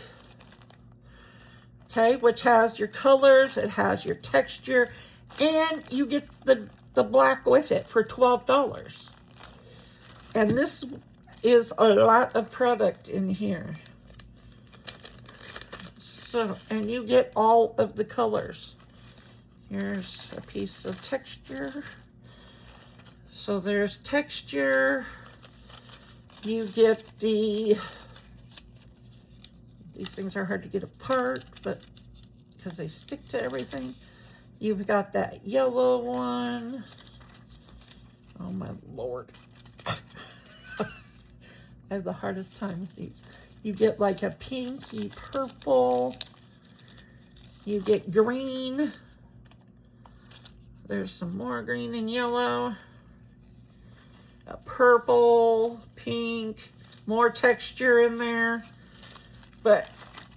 okay, which has your colors, it has your texture, and you get the black with it for $12. And this is a lot of product in here. So, and you get all of the colors. Here's a piece of texture. So there's texture. You get these things are hard to get apart, but because they stick to everything. You've got that yellow one. Oh my Lord. I have the hardest time with these. You get like a pinky purple. You get green. There's some more green and yellow. A purple, pink, more texture in there. But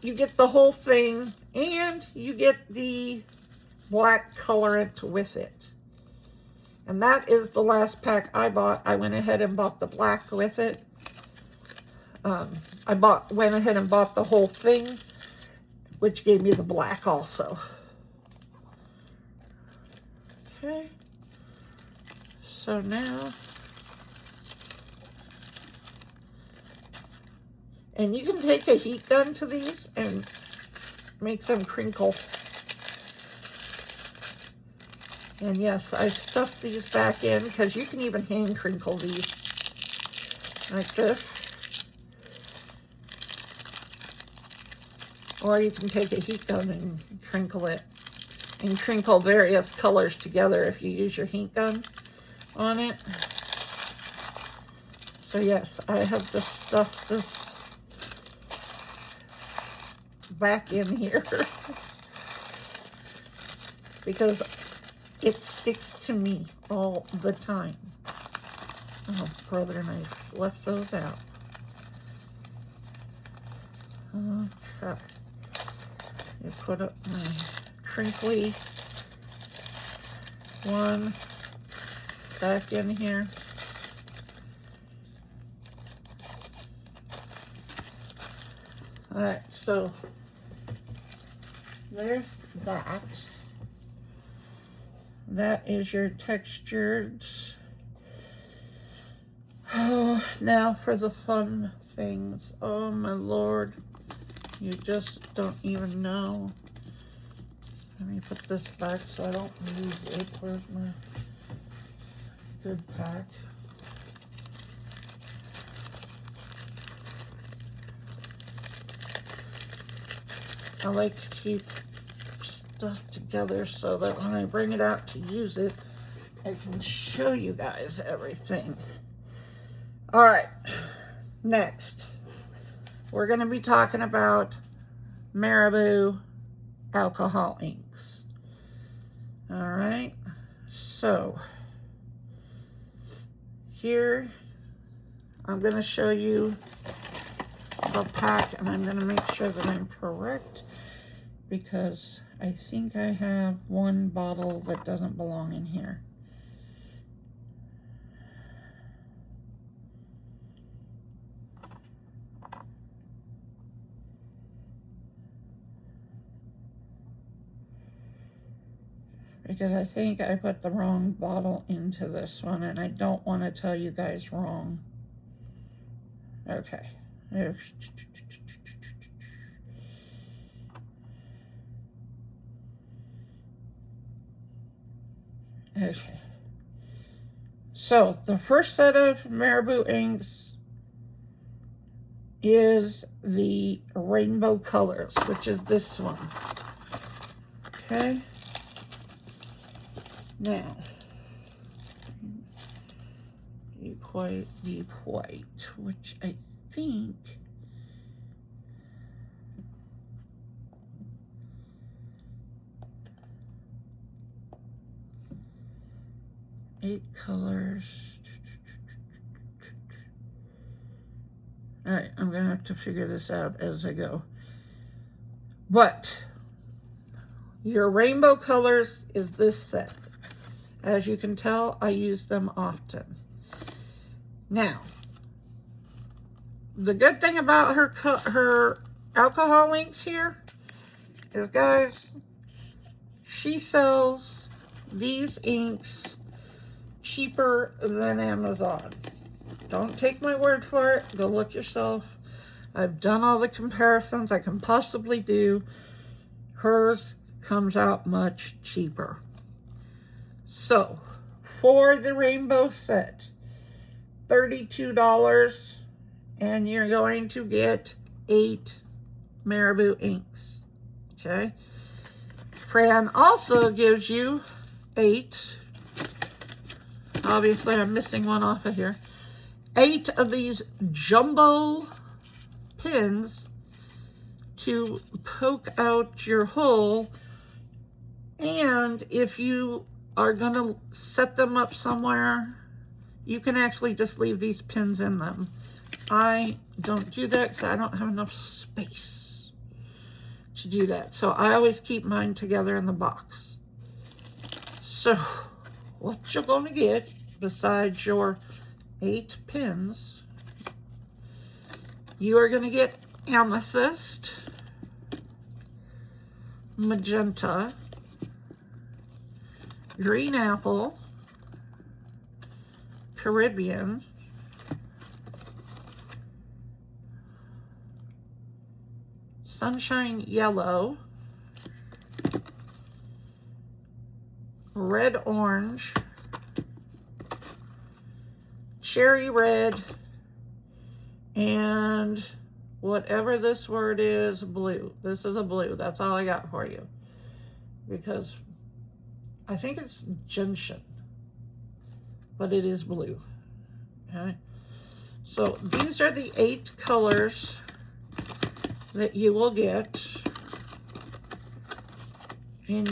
you get the whole thing, and you get the black colorant with it. And that is the last pack I bought. I went ahead and bought the black with it. I went ahead and bought the whole thing, which gave me the black also. Okay. So now, and you can take a heat gun to these and make them crinkle. And yes, I stuffed these back in because you can even hand crinkle these like this. Or you can take a heat gun and crinkle it. And crinkle various colors together if you use your heat gun on it. So yes, I have just stuffed this back in here because it sticks to me all the time. Oh, brother, and I left those out. Okay. You put up my crinkly one back in here. All right, so there's that. That is your textured. Oh, now for the fun things. Oh my Lord. You just don't even know. Let me put this back so I don't lose it. Where's my good pack? I like to keep stuff together so that when I bring it out to use it, I can show you guys everything. All right, next, we're going to be talking about Marabou alcohol inks. All right, so here I'm going to show you the pack, and I'm going to make sure that I'm correct because I think I have one bottle that doesn't belong in here. Because I think I put the wrong bottle into this one, and I don't want to tell you guys wrong. Okay. Okay. So, the first set of Marabou inks is the rainbow colors, which is this one. Okay. Now, deep white, which I think eight colors. All right, I'm gonna have to figure this out as I go. But your rainbow colors is this set. As you can tell, I use them often. Now, the good thing about her alcohol inks here is, guys, she sells these inks cheaper than Amazon. Don't take my word for it. Go look yourself. I've done all the comparisons I can possibly do. Hers comes out much cheaper. So, for the rainbow set, $32, and you're going to get 8 Marabou inks. Okay? Fran also gives you 8. Obviously, I'm missing one off of here. 8 of these jumbo pins to poke out your hole. And if you are going to set them up somewhere, you can actually just leave these pins in them. I don't do that because I don't have enough space to do that. So I always keep mine together in the box. So what you're going to get besides your 8 pins, you are going to get amethyst, magenta, green apple, Caribbean, sunshine yellow, red orange, cherry red, and whatever this word is, blue. This is a blue. That's all I got for you. Because I think it's gentian, but it is blue. Okay. So these are the 8 colors that you will get in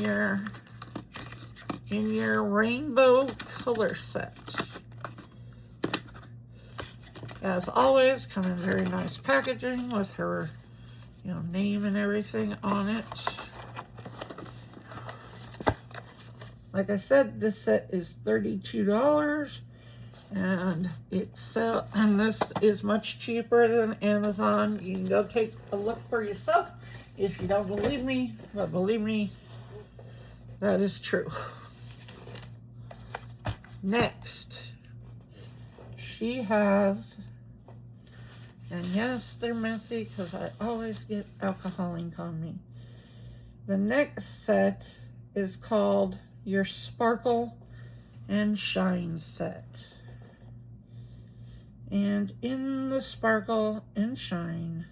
your rainbow color set. As always, come in very nice packaging with her, name and everything on it. Like I said, this set is $32, and and this is much cheaper than Amazon. You can go take a look for yourself if you don't believe me, but believe me, that is true. Next, she has, and yes, they're messy because I always get alcohol ink on me. The next set is called your Sparkle and Shine set. And in the Sparkle and Shine,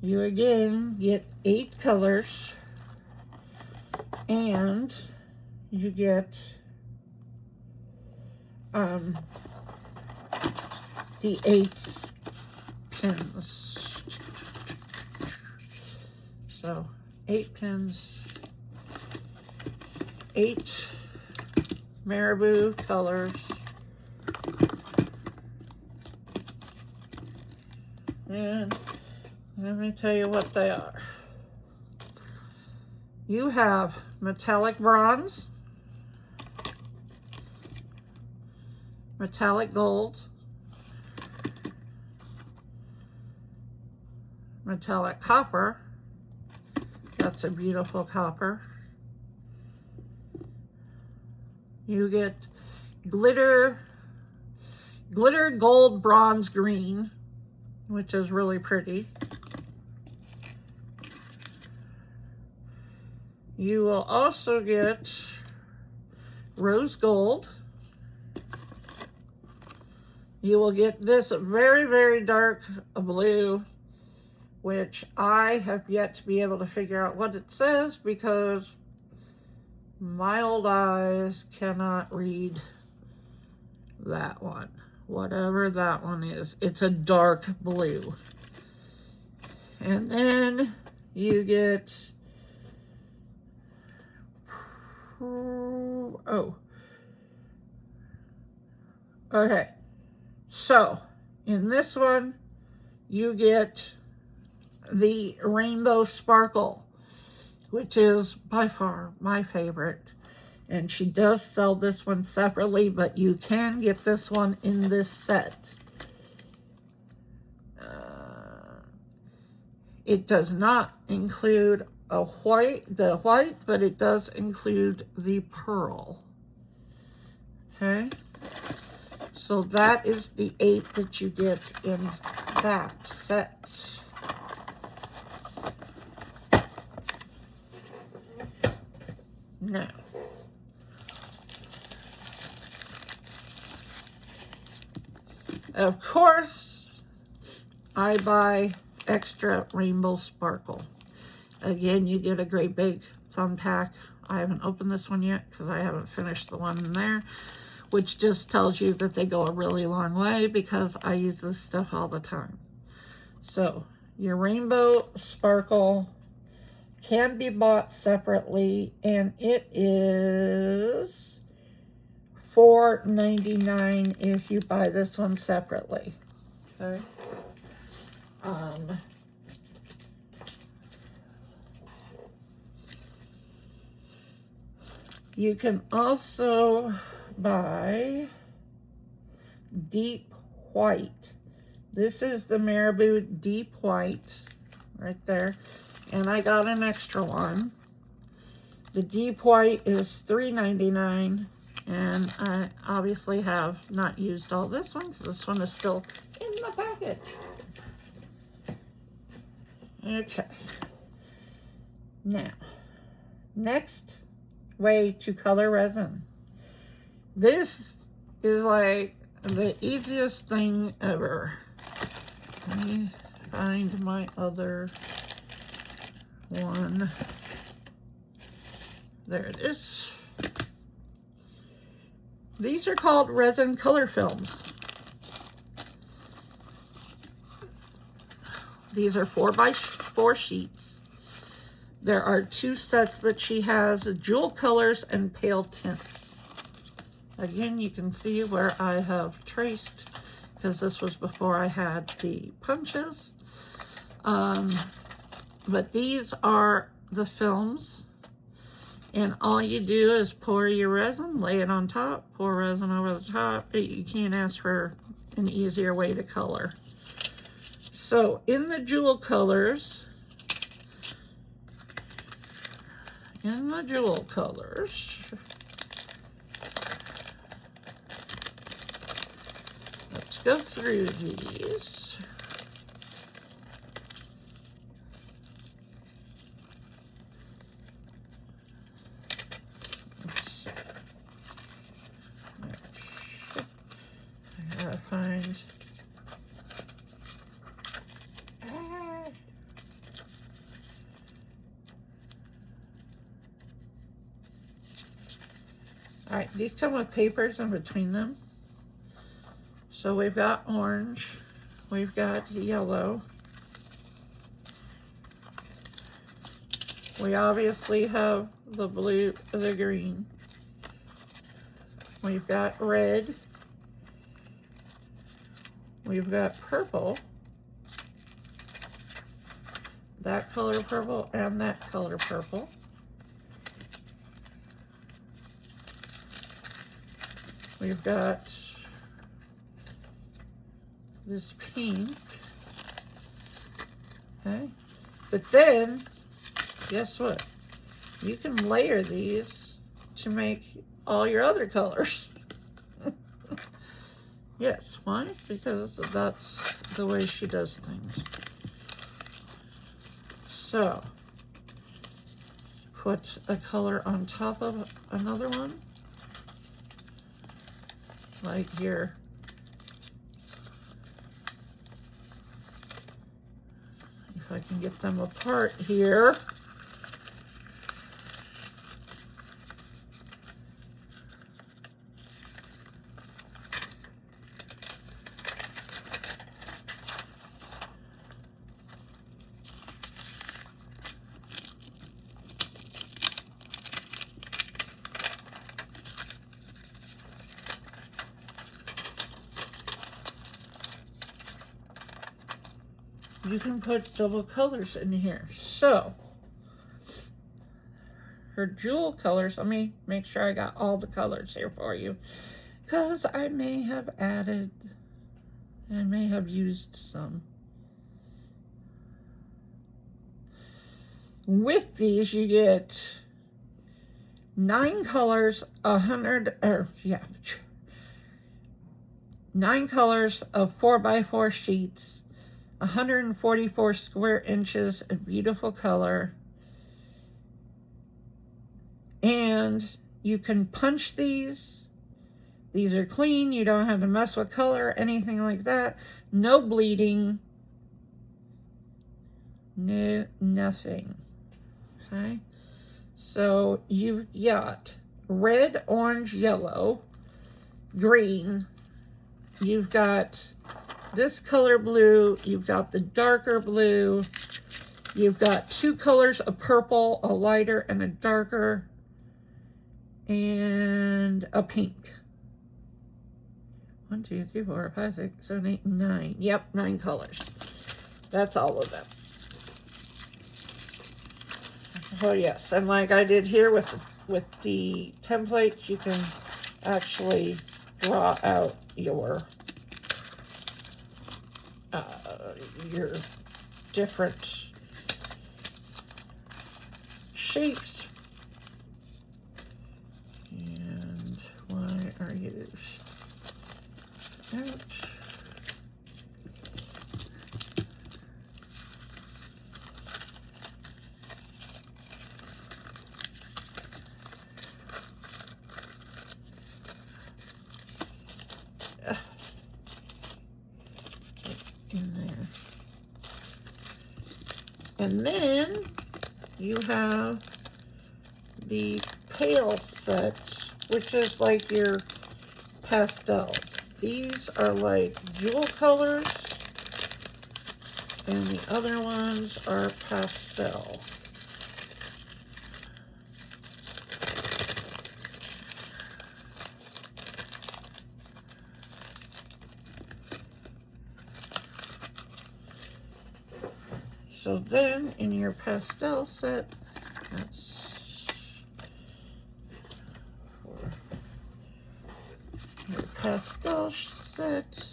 you again get 8 colors, and you get the 8 pins. So 8 pins, 8 Marabou colors, and let me tell you what they are. You have metallic bronze, metallic gold, metallic copper. That's a beautiful copper. You get glitter gold bronze green, which is really pretty. You will also get rose gold. You will get this very, very dark blue, which I have yet to be able to figure out what it says because my old eyes cannot read that one. Whatever that one is, it's a dark blue. And then you get, okay. So In this one, you get the Rainbow Sparkle, which is by far my favorite. And she does sell this one separately, but you can get this one in this set. It does not include the white, but it does include the pearl. Okay, so that is the 8 that you get in that set. Now, of course, I buy extra Rainbow Sparkle. Again, you get a great big thumb pack. I haven't opened this one yet because I haven't finished the one in there, which just tells you that they go a really long way because I use this stuff all the time. So your Rainbow Sparkle can be bought separately, and it is $4.99 if you buy this one separately. Okay. You can also buy Deep White. This is the Marabou Deep White right there. And I got an extra one. The Deep White is $3.99. And I obviously have not used all this one because this one is still in the package. Okay. Now, next way to color resin. This is like the easiest thing ever. Let me find my other one. There it is. These are called resin color films. These are 4x4 sheets. There are 2 sets that she has, jewel colors and pale tints. Again, you can see where I have traced, because this was before I had the punches. But these are the films, and all you do is pour your resin, lay it on top, pour resin over the top. You can't ask for an easier way to color. So in the jewel colors, let's go through these. I gotta find. All right, these come with papers in between them. So we've got orange, we've got yellow. We obviously have the blue, the green. We've got red. We've got purple. That color purple and that color purple. We've got this pink. Okay. But then, guess what? You can layer these to make all your other colors. Yes, why? Because that's the way she does things. So, put a color on top of another one. Like here. If I can get them apart here. you can put double colors in here. So, her jewel colors, let me make sure I got all the colors here for you, because I may have used some. With these, you get 9 colors, 9 colors of 4x4 sheets, 144 square inches of beautiful color. And you can punch these. These are clean. You don't have to mess with color, anything like that. No bleeding. No, nothing. Okay. So you've got red, orange, yellow, green. You've got this color blue. You've got the darker blue. You've got 2 colors of purple, a lighter and a darker, and a pink. 1, 2, 3, 4, 5, 6, 7, 8, 9. Yep, 9 colors. That's all of them. Oh yes, and like I did here with the templates, you can actually draw out your different shapes. And why are you out? In there. And then you have the pale set, which is like your pastels. These are like jewel colors, and the other ones are pastel. So then in your pastel set, that's for your pastel set,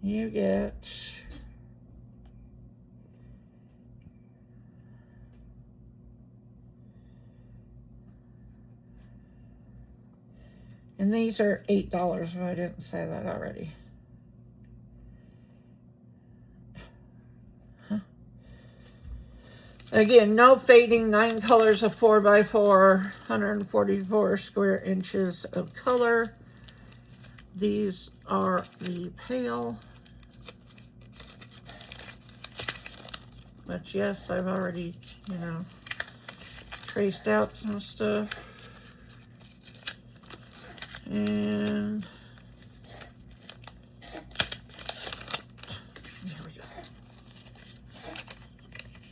you get and these are $8 if I didn't say that already. Again, no fading, 9 colors of 4x4, 144 square inches of color. These are the pale. But yes, I've already, traced out some stuff. And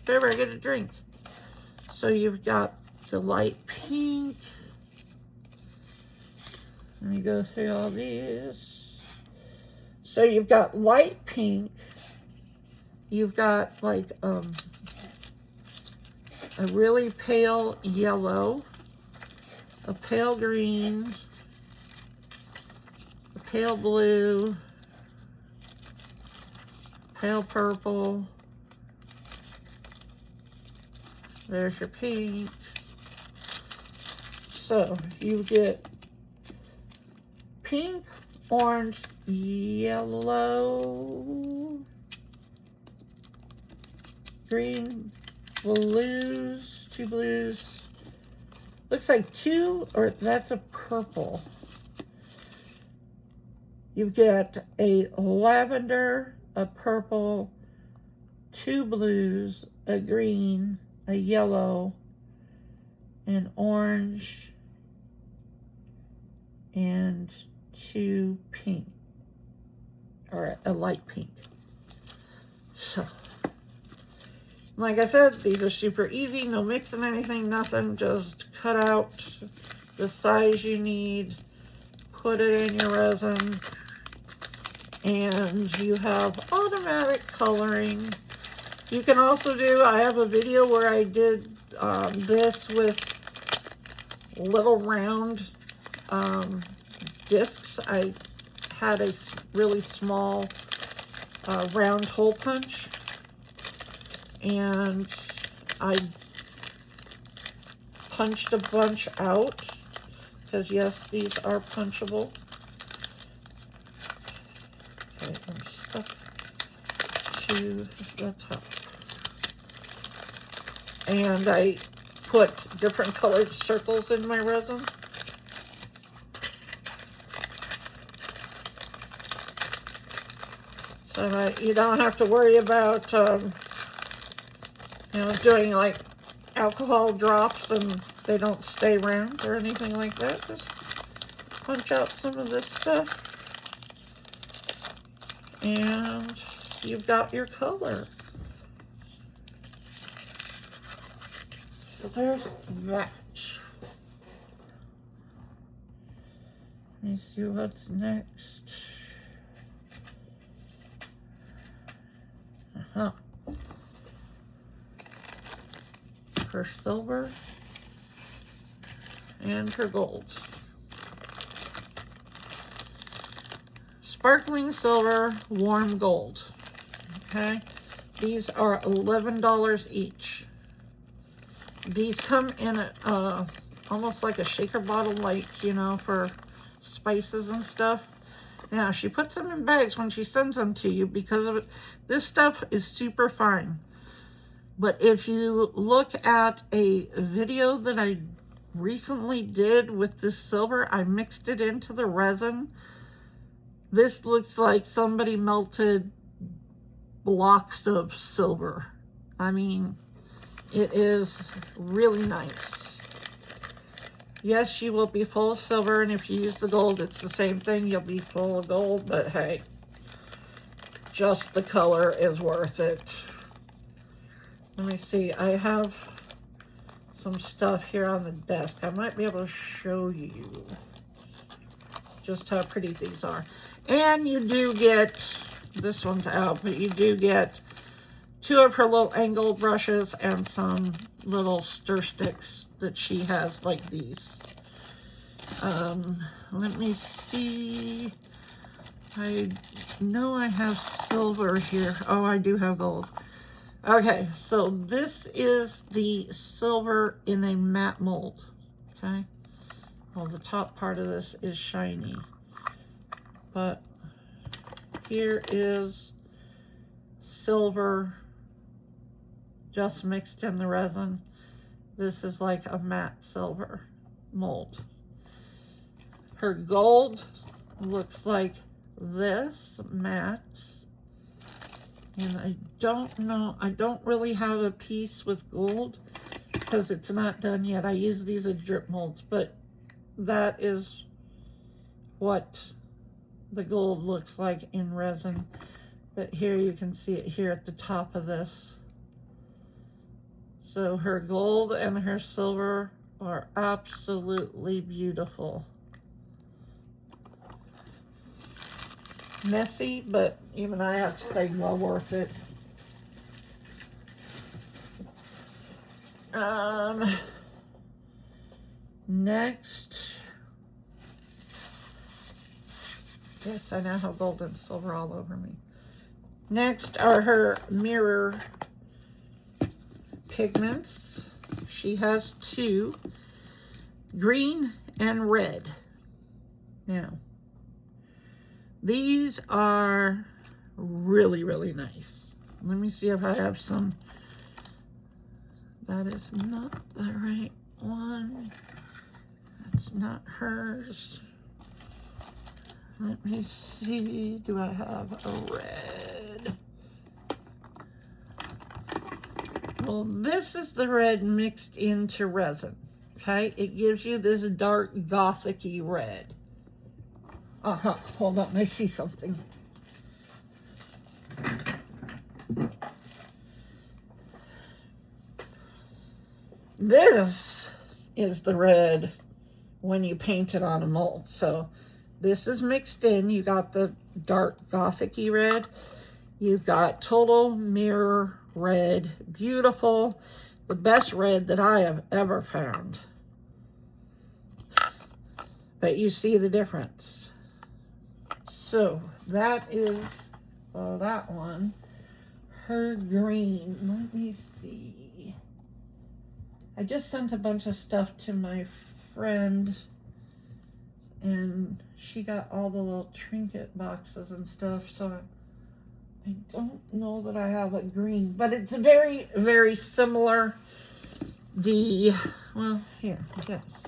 ever I get a drink. So you've got the light pink. Let me go through all these. So you've got light pink. You've got like a really pale yellow, a pale green, a pale blue, pale purple. There's your pink. So you get pink, orange, yellow, green, blues, 2 blues. Looks like 2, or that's a purple. You've got a lavender, a purple, 2 blues, a green, a yellow, an orange, and 2 pink, or a light pink. So, like I said, these are super easy, no mixing anything, nothing, just cut out the size you need, put it in your resin, And you have automatic coloring. You can also do, I have a video where I did this with little round discs. I had a really small round hole punch, and I punched a bunch out, because yes, these are punchable. Okay, I'm stuck to the top. And I put different colored circles in my resin. So you don't have to worry about, you know, doing like alcohol drops and they don't stay round or anything like that. Just punch out some of this stuff and you've got your color. So there's that. Let me see what's next. Her silver and her gold. Sparkling silver, warm gold. Okay, these are $11 each. These come in a almost like a shaker bottle, like, you know, for spices and stuff. Now she puts them in bags when she sends them to you because of it. This stuff is super fine. But if you look at a video that I recently did with this silver, I mixed it into the resin. This looks like somebody melted blocks of silver. I mean, it is really nice. Yes, you will be full of silver, and if you use the gold, it's the same thing. You'll be full of gold, but hey, just the color is worth it. Let me see. I have some stuff here on the desk. I might be able to show you just how pretty these are. And you do get, this one's out, but you do get 2 of her little angle brushes and some little stir sticks that she has like these. Let me see. I know I have silver here. Oh, I do have gold. Okay, so this is the silver in a matte mold. Okay, well, the top part of this is shiny, but here is silver just mixed in the resin. This is like a matte silver mold. Her gold looks like this, matte. And I don't know, I don't really have a piece with gold because it's not done yet. I use these as drip molds, but that is what the gold looks like in resin. But here you can see it here at the top of this. So her gold and her silver are absolutely beautiful. Messy, but even I have to say well worth it. Next, yes, I now have gold and silver all over me. Next are her mirror pigments. She has 2, green and red. Now, these are really, really nice. Let me see if I have some. That is not the right one. That's not hers. Let me see. Do I have a red? Well, this is the red mixed into resin. Okay? It gives you this dark gothic-y red. Hold on, I see something. This is the red when you paint it on a mold. So this is mixed in. You got the dark Gothic-y red. You've got total mirror red. Beautiful. The best red that I have ever found. But you see the difference. So that is that one. Her green. Let me see. I just sent a bunch of stuff to my friend, and she got all the little trinket boxes and stuff, so I don't know that I have a green, but it's very, very similar. Well, here, I guess.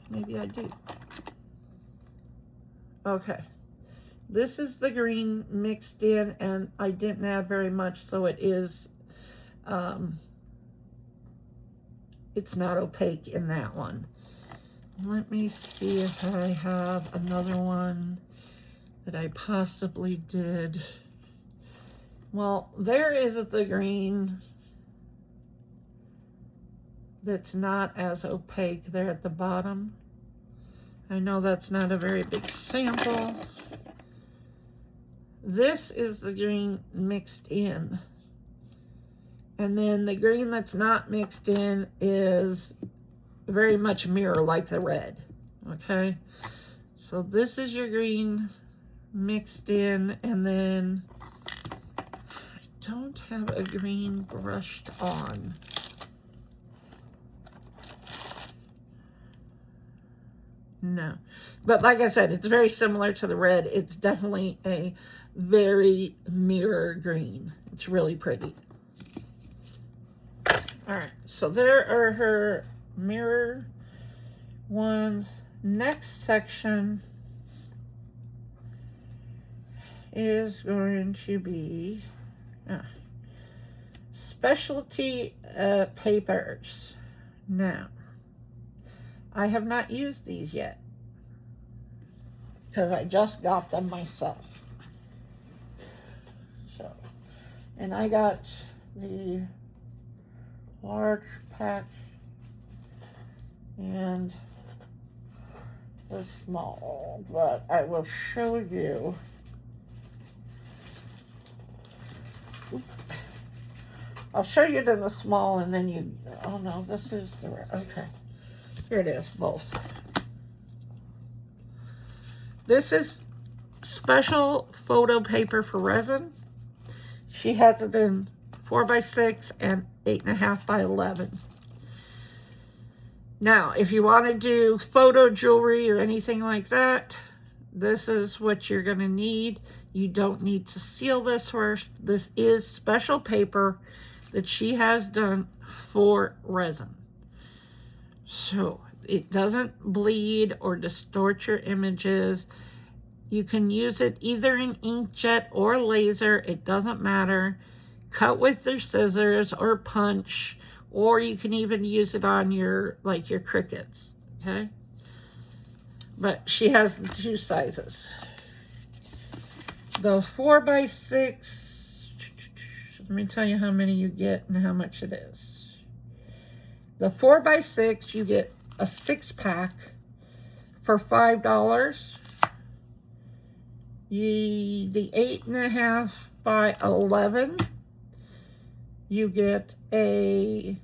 Maybe I do. Okay. This is the green mixed in, and I didn't add very much, so it is, it's not opaque in that one. Let me see if I have another one that I possibly did. Well, there is the green that's not as opaque there at the bottom. I know that's not a very big sample. This is the green mixed in. And then the green that's not mixed in is very much mirror like the red. Okay? So this is your green mixed in, and then I don't have a green brushed on. No. But like I said, it's very similar to the red. It's definitely a very mirror green. It's really pretty. Alright, so there are her mirror ones. Next section is going to be specialty papers. Now, I have not used these yet because I just got them myself. So, and I got the large pack and the small, but I will show you. I'll show you the small, and then you, oh no, this is the, okay. Here it is, both. This is special photo paper for resin. She has it in 4x6 and 8.5 by 11. Now, if you want to do photo jewelry or anything like that, this is what you're going to need. You don't need to seal this first. This is special paper that she has done for resin. So it doesn't bleed or distort your images. You can use it either in inkjet or laser. It doesn't matter. Cut with your scissors or punch, or you can even use it on your, like your crickets, okay? But she has the two sizes. The 4x6, let me tell you how many you get and how much it is. The 4x6, you get a 6-pack for $5. The 8.5 by 11, you get a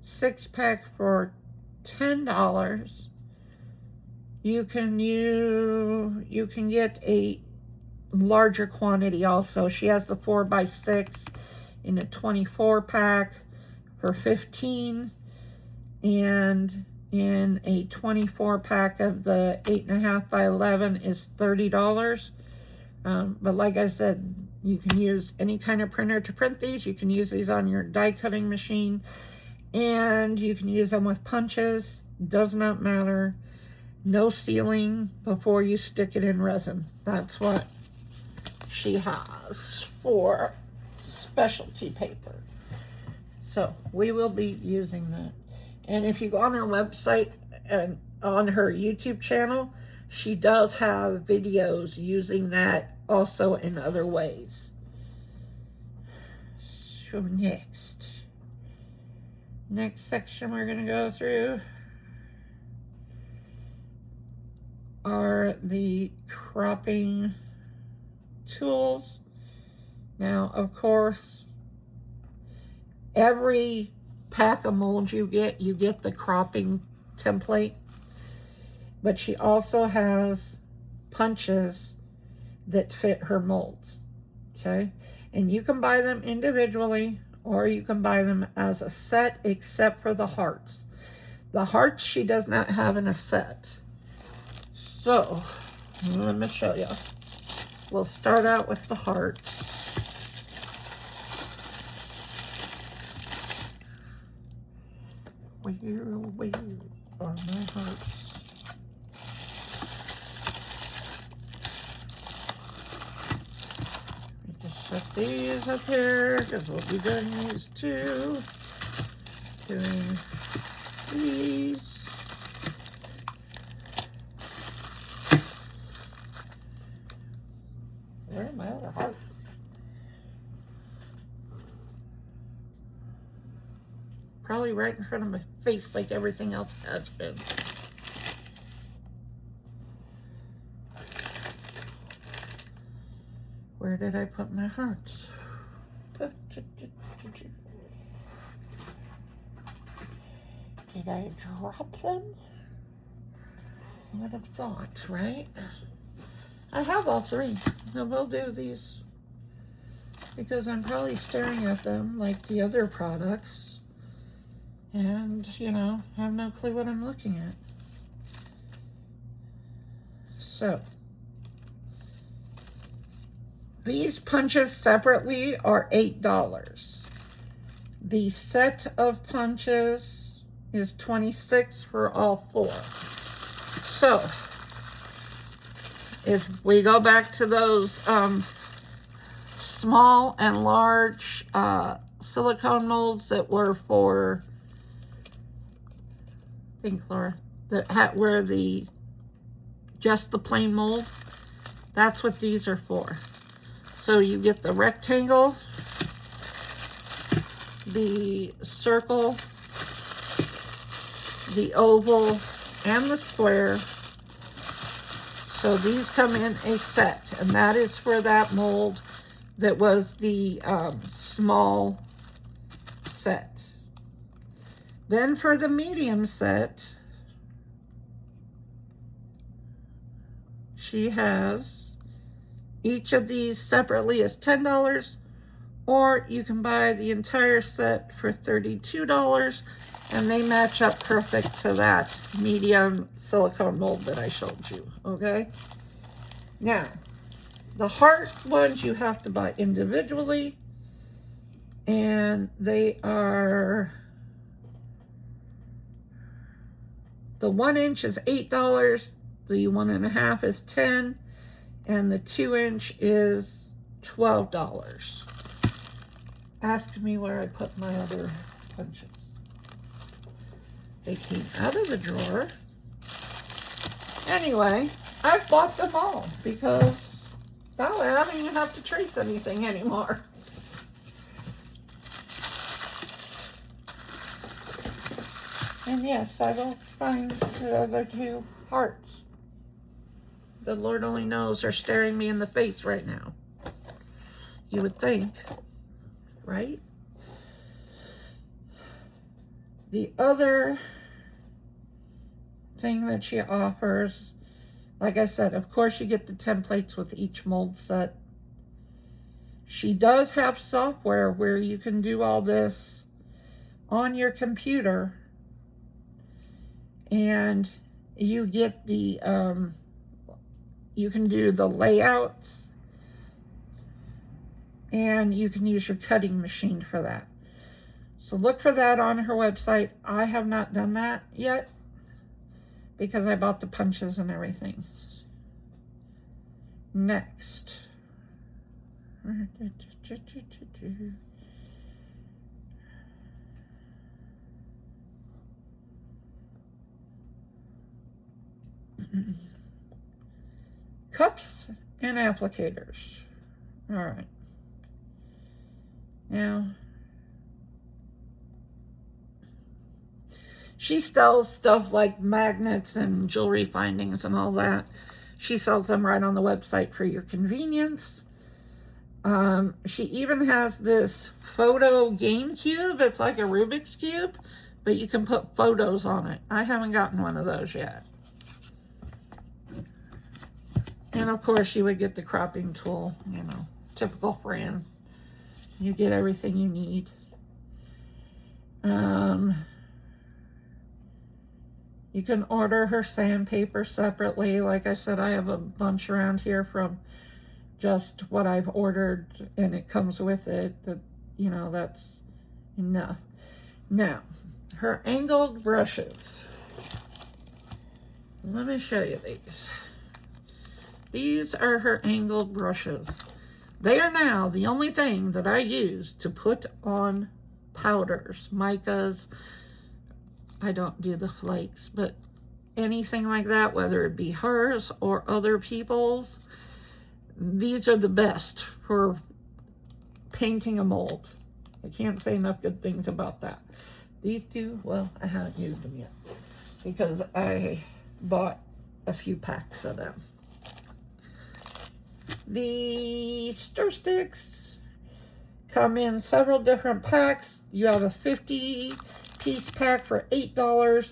6-pack for $10. You can get a larger quantity also. She has the 4x6 in a 24-pack for $15, and in a 24-pack of the 8.5 by 11 is $30. But like I said, you can use any kind of printer to print these. You can use these on your die cutting machine, and you can use them with punches. Does not matter. No sealing before you stick it in resin. That's what she has for specialty paper. So we will be using that. And if you go on her website and on her YouTube channel, she does have videos using that also in other ways. So next section we're going to go through are the cropping tools. Now, of course, every pack of molds you get the cropping template, but she also has punches that fit her molds, okay? And you can buy them individually or you can buy them as a set, except for the hearts. The hearts she does not have in a set. So, let me show you. We'll start out with the hearts. Where are my hearts? Let me just set these up here because we'll be doing these too. Doing these. Where are my other hearts? Probably right in front of my face like everything else has been. Where did I put my hearts? Did I drop them? I would have thought, right? I have all three. I will do these because I'm probably staring at them like the other products. And, you know, I have no clue what I'm looking at. So, these punches separately are $8. The set of punches is $26 for all four. So, if we go back to those small and large silicone molds that were for, I think, Laura, that were just the plain mold, that's what these are for. So you get the rectangle, the circle, the oval, and the square. So these come in a set, and that is for that mold that was the small set. Then for the medium set, she has each of these separately is $10, or you can buy the entire set for $32, and they match up perfect to that medium silicone mold that I showed you, okay? Now, the heart ones you have to buy individually, and they are, the 1 inch is $8, the 1.5 is $10, and the 2 inch is $12. Ask me where I put my other punches. They came out of the drawer. Anyway, I've bought them all because that way I don't even have to trace anything anymore. And yes, I don't find the other two hearts. The Lord only knows are staring me in the face right now. You would think, right? The other thing that she offers, like I said, of course you get the templates with each mold set. She does have software where you can do all this on your computer, and you get the you can do the layouts, and you can use your cutting machine for that. So look for that on her website. I have not done that yet because I bought the punches and everything. Next. Cups and applicators. All right. Now, She sells stuff like magnets and jewelry findings and all that. She sells them right on the website for your convenience. She even has this photo game cube. It's like a Rubik's Cube, but you can put photos on it. I haven't gotten one of those yet. And of course, you would get the cropping tool, you know, typical brand. You get everything you need. You can order her sandpaper separately. Like I said, I have a bunch around here from just what I've ordered, and it comes with it. That, you know, that's enough. Now, her angled brushes. Let me show you these. These are her angled brushes. They are now the only thing that I use to put on powders, micas. I don't do the flakes, but anything like that, whether it be hers or other people's, these are the best for painting a mold. I can't say enough good things about that. These two, well, I haven't used them yet because I bought a few packs of them. The stir sticks come in several different packs. You have a 50-piece pack for $8,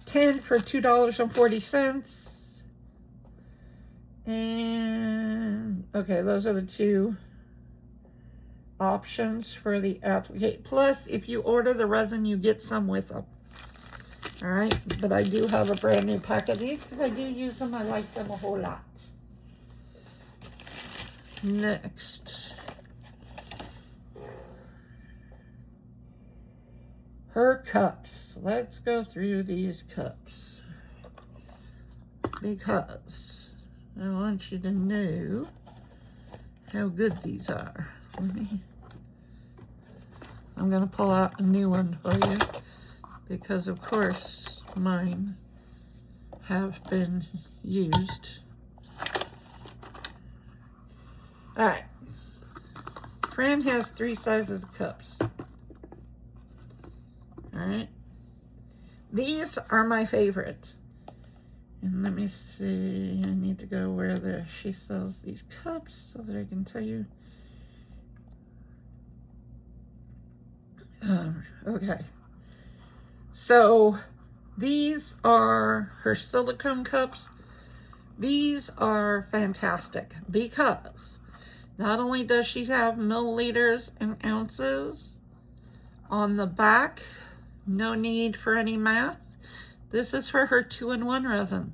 10 for $2.40. And okay, those are the two options for the applicate. Plus, if you order the resin, you get some with them. All right, but I do have a brand new pack of these because I do use them. I like them a whole lot. Next, her cups. Let's go through these cups because I want you to know how good these are. I'm going to pull out a new one for you because, of course, mine have been used. All right. Fran has 3 sizes of cups. All right. These are my favorite. And let me see. I need to go where she sells these cups so that I can tell you. Okay. So these are her silicone cups. These are fantastic because not only does she have milliliters and ounces on the back, no need for any math. This is for her 2-in-1 resin.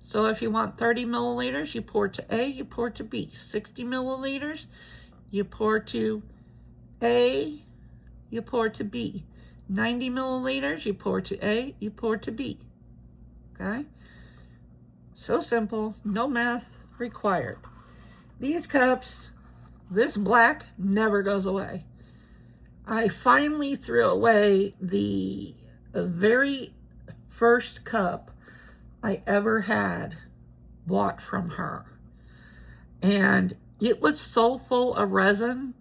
So if you want 30 milliliters, you pour to A, you pour to B. 60 milliliters, you pour to A, you pour to B. 90 milliliters, you pour to A, you pour to B. Okay? So simple, no math required. These cups, this black never goes away. I finally threw away the very first cup I ever had bought from her. And it was so full of resin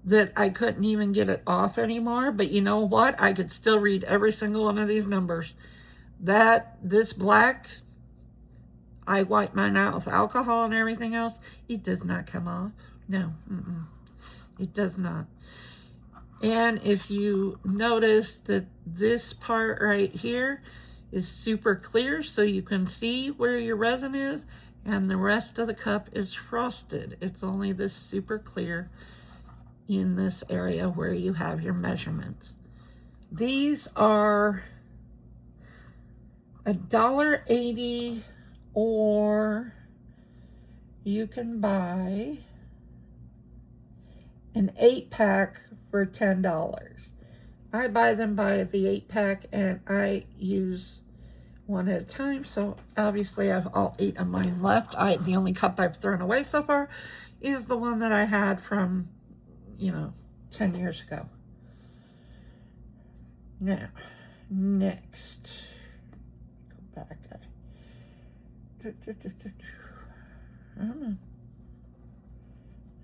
that I couldn't even get it off anymore. But you know what? I could still read every single one of these numbers. This black, I wipe mine out with alcohol and everything else. It does not come off. No, it does not. And if you notice that this part right here is super clear, so you can see where your resin is, and the rest of the cup is frosted. It's only this super clear in this area where you have your measurements. These are $1.80, or you can buy an 8-pack for $10. I buy them by the 8-pack, and I use one at a time. So obviously I have all 8 of mine left. The only cup I've thrown away so far is the one that I had from, 10 years ago. Now, next, go back. I don't know.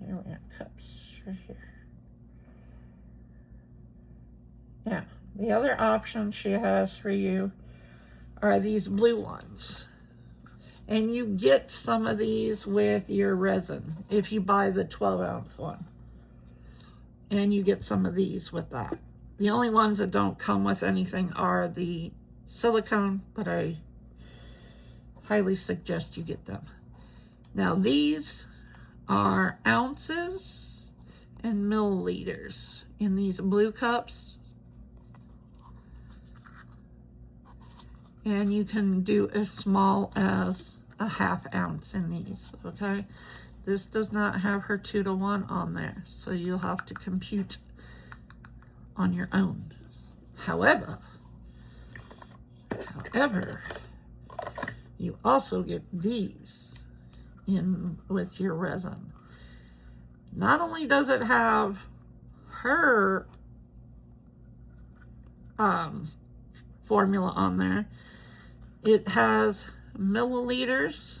There we have cups right here. Now, the other option she has for you are these blue ones. And you get some of these with your resin if you buy the 12-ounce one. And you get some of these with that. The only ones that don't come with anything are the silicone, but I highly suggest you get them. Now these are ounces and milliliters in these blue cups. And you can do as small as a ½ ounce in these, okay? This does not have her 2-to-1 on there, so you'll have to compute on your own. However, you also get these in with your resin. Not only does it have her formula on there, it has milliliters.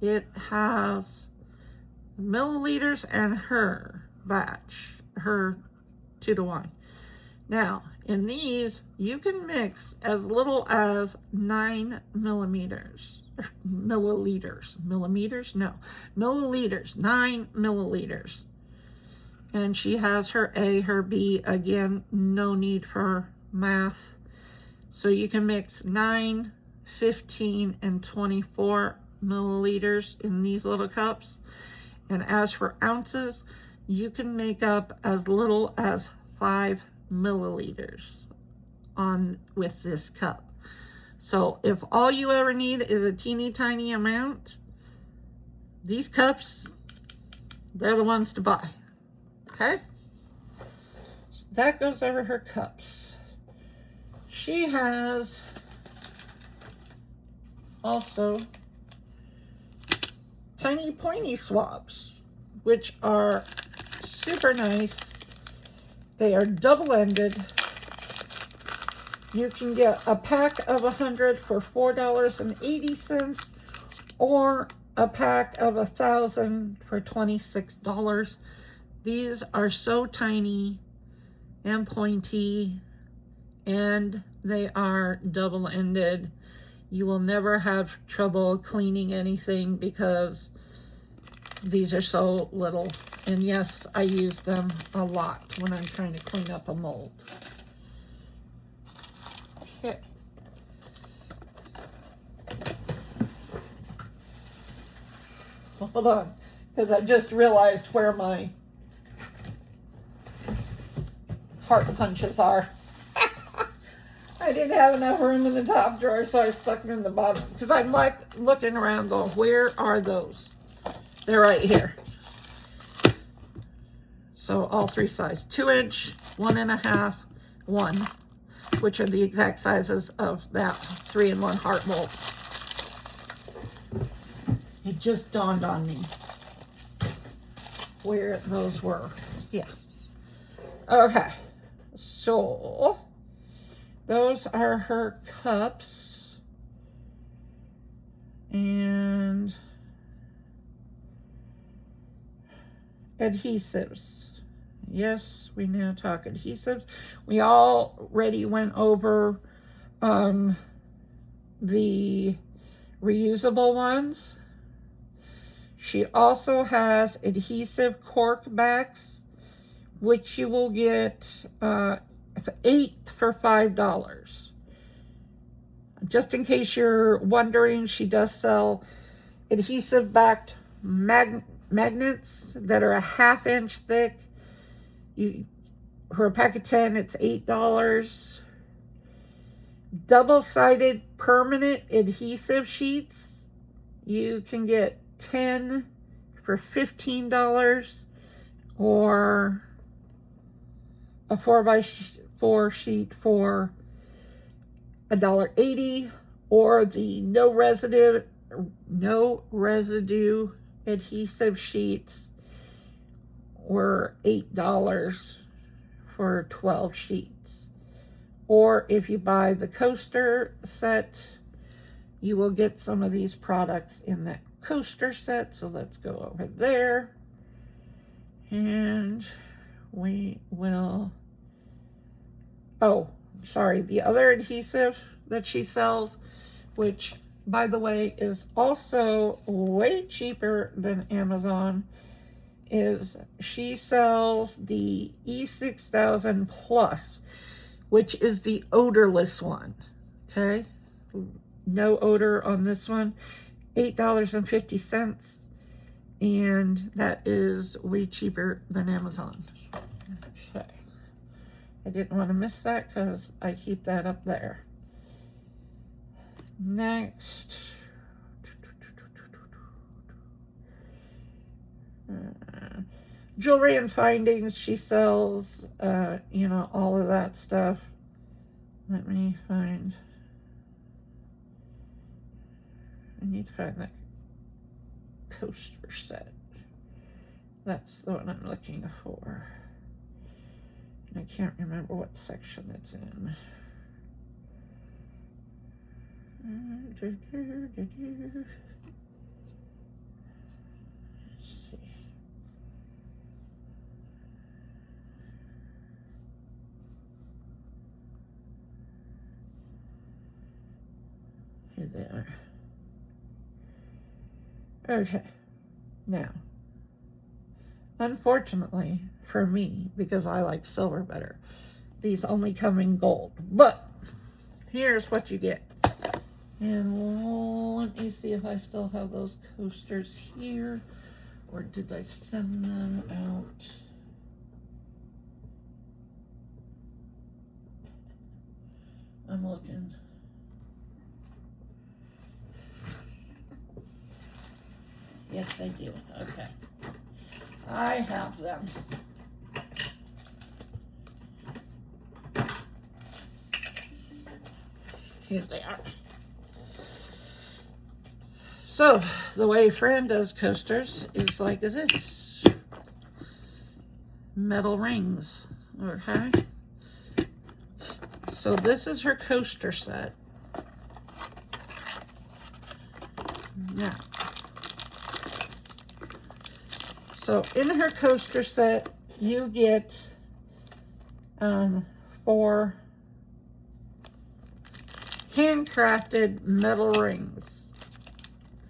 It has milliliters and her batch, her 2-to-1. Now, in these, you can mix as little as 9 milliliters. Milliliters? No. Milliliters, 9 milliliters. And she has her A, her B. Again, no need for math. So you can mix 9, 15, and 24 milliliters in these little cups. And as for ounces, you can make up as little as 5 milliliters on with this cup. So if all you ever need is a teeny tiny amount, these cups, they're the ones to buy. Okay? So that goes over her cups. She has also tiny pointy swabs, which are super nice. They are double-ended. You can get a pack of 100 for $4.80 or a pack of 1,000 for $26. These are so tiny and pointy, and they are double-ended. You will never have trouble cleaning anything because these are so little. And yes, I use them a lot when I'm trying to clean up a mold. Okay. Hold on, because I just realized where my heart punches are. I didn't have enough room in the top drawer, so I stuck them in the bottom. Because I'm like looking around going, where are those? They're right here. So all three sizes, 2-inch, 1.5, 1, which are the exact sizes of that 3-in-1 heart mold. It just dawned on me where those were. Yeah. Okay. So those are her cups. And adhesives. Yes, we now talk adhesives. We already went over the reusable ones. She also has adhesive cork backs, which you will get 8 for $5. Just in case you're wondering, she does sell adhesive backed magnets that are a 1/2 inch thick. For a pack of 10, it's $8. Double-sided permanent adhesive sheets, you can get 10 for $15, or a 4x4 sheet for $1.80, or the no residue adhesive sheets were $8 for 12 sheets. Or if you buy the coaster set, you will get some of these products in that coaster set. So let's go over there. And we will, oh, sorry, the other adhesive that she sells, which, by the way, is also way cheaper than Amazon, is she sells the E6000 Plus, which is the odorless one, okay? No odor on this one, $8.50, and that is way cheaper than Amazon. Okay. I didn't want to miss that because I keep that up there. Next, jewelry and findings. She sells, you know, all of that stuff. Let me find, I need to find that coaster set. That's the one I'm looking for. I can't remember what section it's in. Let's see. Here they are. Okay. Now, unfortunately for me, because I like silver better, these only come in gold. But here's what you get. And let me see if I still have those coasters here, or did I send them out? I'm looking. Yes, I do. Okay. I have them. Here they are. So, the way Fran does coasters is like this. Metal rings, okay? So this is her coaster set. Now, so in her coaster set, you get 4 handcrafted metal rings.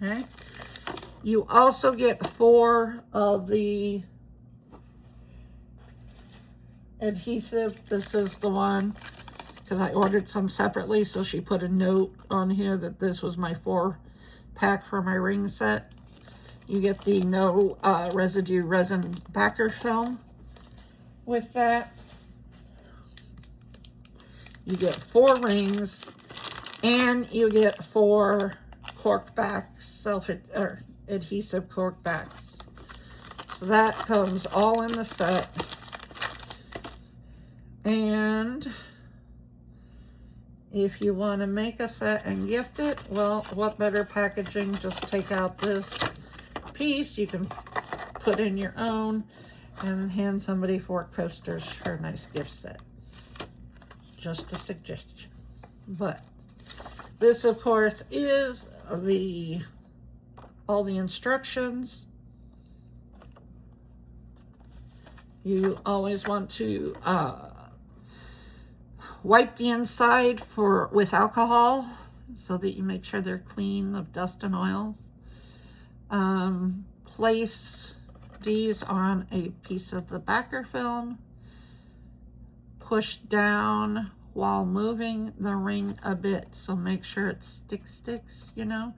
Okay. You also get 4 of the adhesive. This is the one, because I ordered some separately, so she put a note on here that this was my 4-pack for my ring set. You get the no residue resin backer film with that. You get 4 rings, and you get 4 cork backs, adhesive cork backs. So that comes all in the set. And if you want to make a set and gift it, well, what better packaging? Just take out this piece. You can put in your own and hand somebody 4 coasters for a nice gift set. Just a suggestion. But this, of course, is all the instructions. You always want to wipe the inside with alcohol so that you make sure they're clean of dust and oils. Place these on a piece of the backer film. Push down while moving the ring a bit, so make sure it sticks, you know.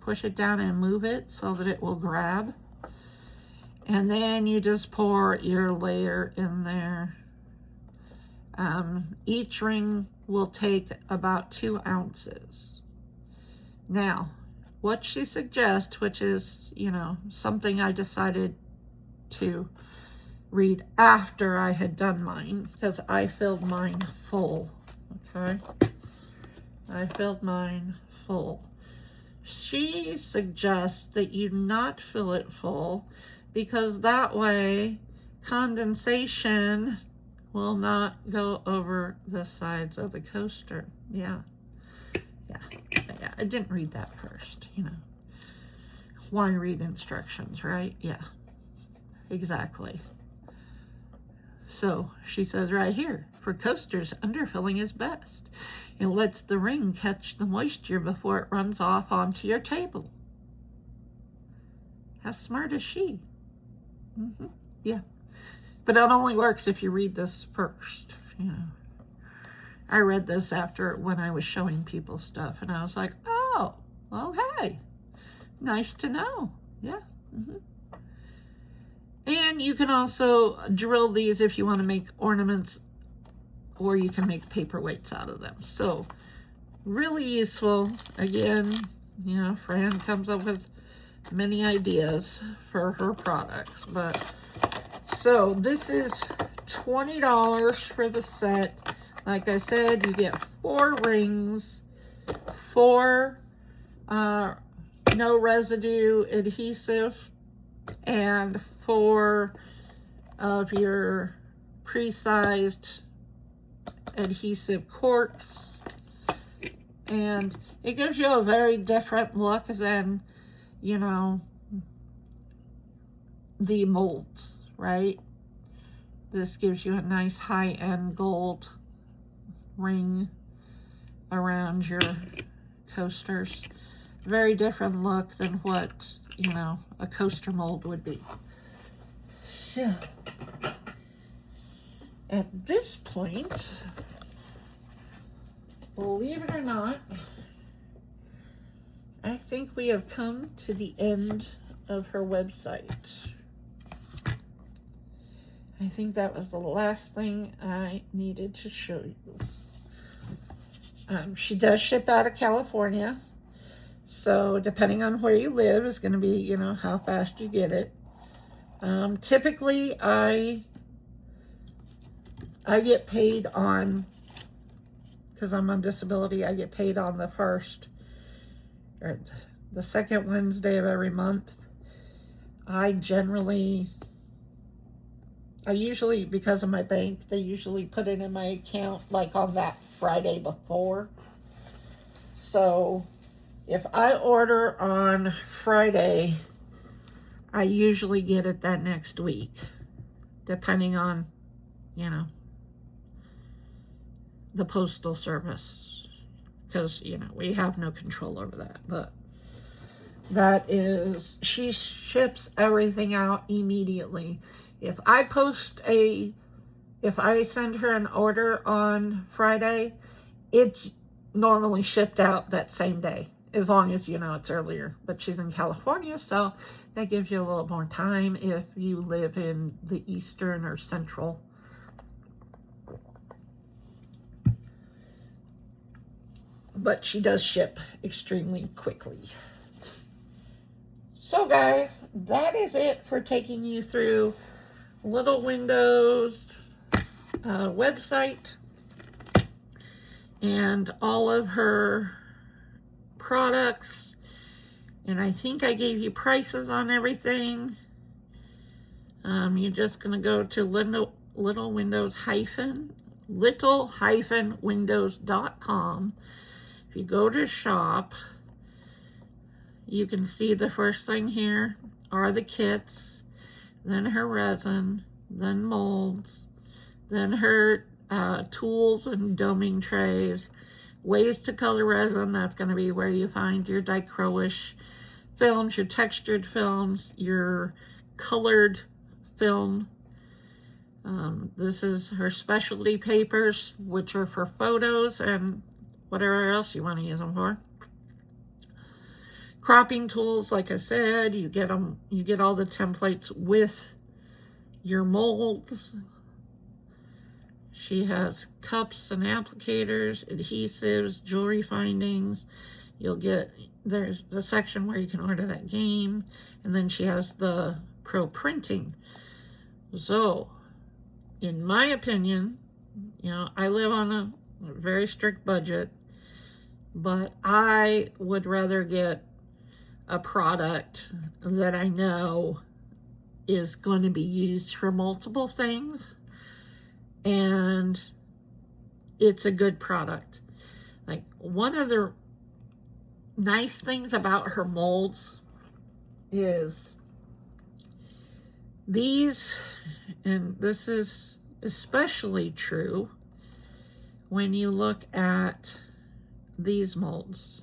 Push it down and move it so that it will grab. And then you just pour your layer in there. Each ring will take about 2 ounces. Now, what she suggests, which is, you know, something I decided to read after I had done mine, because I filled mine full, okay? I filled mine full. She suggests that you not fill it full, because that way condensation will not go over the sides of the coaster. Yeah, I didn't read that first, you know. Why read instructions, right? Yeah, exactly. So she says right here, for coasters, underfilling is best. It lets the ring catch the moisture before it runs off onto your table. How smart is she? Yeah. But it only works if you read this first, you know. I read this after when I was showing people stuff, and I was like, oh, okay. Nice to know. Yeah. And you can also drill these if you want to make ornaments, or you can make paperweights out of them. So really useful. Again, you know, Fran comes up with many ideas for her products. But so this is $20 for the set. Like I said, you get 4 rings, 4 no residue adhesive, and 4 of your pre-sized adhesive corks. And it gives you a very different look than, you know, the molds, right? This gives you a nice high-end gold ring around your coasters. Very different look than what, you know, a coaster mold would be. So, at this point, believe it or not, I think we have come to the end of her website. I think that was the last thing I needed to show you. She does ship out of California, so depending on where you live is going to be, you know, how fast you get it. Typically, I get paid on, because I'm on disability, I get paid on the first or the second Wednesday of every month. I usually, because of my bank, they usually put it in my account like on that Friday before. So if I order on Friday, I usually get it that next week, depending on, you know, the postal service, because, you know, we have no control over that. But that is, she ships everything out immediately. If I send her an order on Friday, it's normally shipped out that same day, as long as, you know, it's earlier. But she's in California, so that gives you a little more time if you live in the eastern or central. But she does ship extremely quickly. So guys, that is it for taking you through Little Windows website and all of her products. And I think I gave you prices on everything. You're just going to go to little-windows.com. If you go to shop, you can see the first thing here are the kits, then her resin, then molds, then her tools and doming trays, ways to color resin. That's going to be where you find your dichroish films, your textured films, your colored film. This is her specialty papers, which are for photos and whatever else you want to use them for. Cropping tools, like I said, you get all the templates with your molds. She has cups and applicators, adhesives, jewelry findings. There's the section where you can order that game, and then she has the pro printing. So, in my opinion, you know, I live on a very strict budget, but I would rather get a product that I know is going to be used for multiple things, and it's a good product. Like, one of the nice things about her molds is these, and this is especially true when you look at these molds.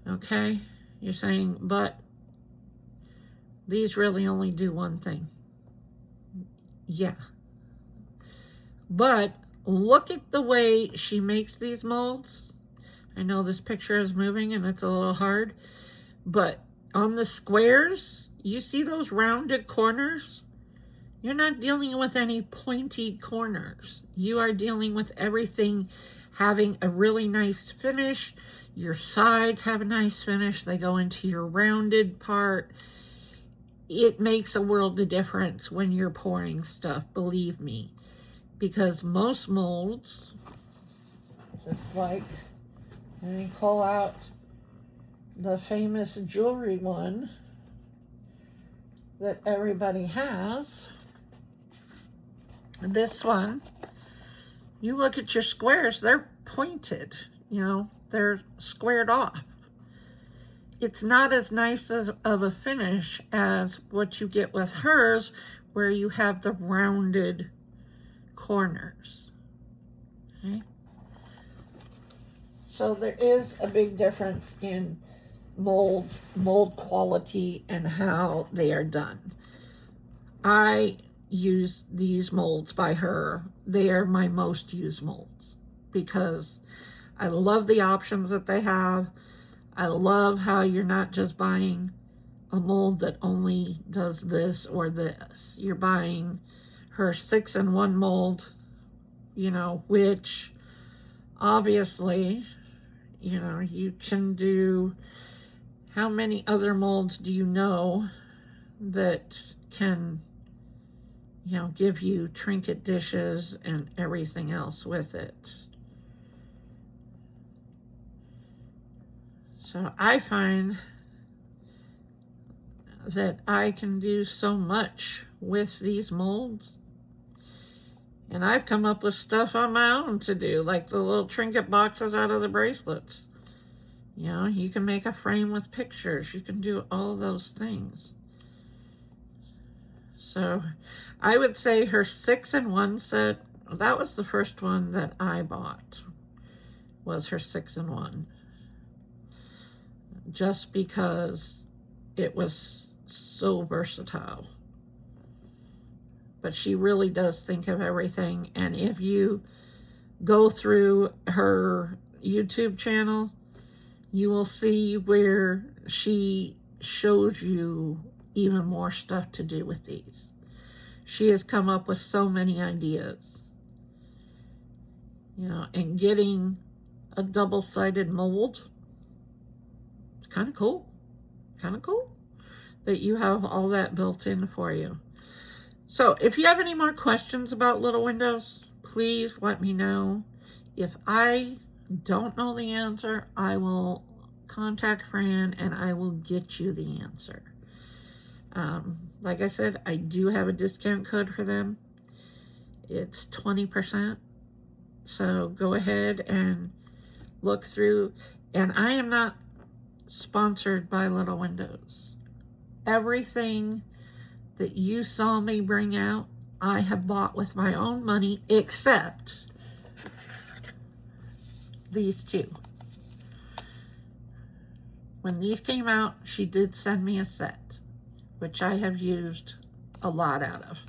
Okay? You're saying, but these really only do one thing. Yeah. But look at the way she makes these molds. I know this picture is moving and it's a little hard, but on the squares, you see those rounded corners? You're not dealing with any pointy corners. You are dealing with everything having a really nice finish. Your sides have a nice finish. They go into your rounded part. It makes a world of difference when you're pouring stuff, believe me. Because most molds, just like, let me pull out the famous jewelry one that everybody has. This one, you look at your squares, they're pointed, you know, they're squared off. It's not as nice of a finish as what you get with hers, where you have the rounded corners. Okay? So there is a big difference in molds, mold quality, and how they are done. I use these molds by her. They are my most used molds because I love the options that they have. I love how you're not just buying a mold that only does this or this. You're buying her 6-in-1 mold, you know, which obviously, you know, you can do. How many other molds do you know that can, you know, give you trinket dishes and everything else with it? So I find that I can do so much with these molds. And I've come up with stuff on my own to do, like the little trinket boxes out of the bracelets. You know, you can make a frame with pictures. You can do all those things. So I would say her 6-in-1 set, that was the first one that I bought, was her 6-in-1. Just because it was so versatile. But she really does think of everything. And if you go through her YouTube channel, you will see where she shows you even more stuff to do with these. She has come up with so many ideas. You know, and getting a double-sided mold, it's kind of cool. Kind of cool that you have all that built in for you. So if you have any more questions about little windows, please let me know. If I don't know the answer, I will contact Fran and I will get you the answer. Like I said, I do have a discount code for them. It's 20%. So go ahead and look through. And I am not sponsored by Little Windows. Everything that you saw me bring out, I have bought with my own money, except these two. When these came out, she did send me a set, which I have used a lot out of.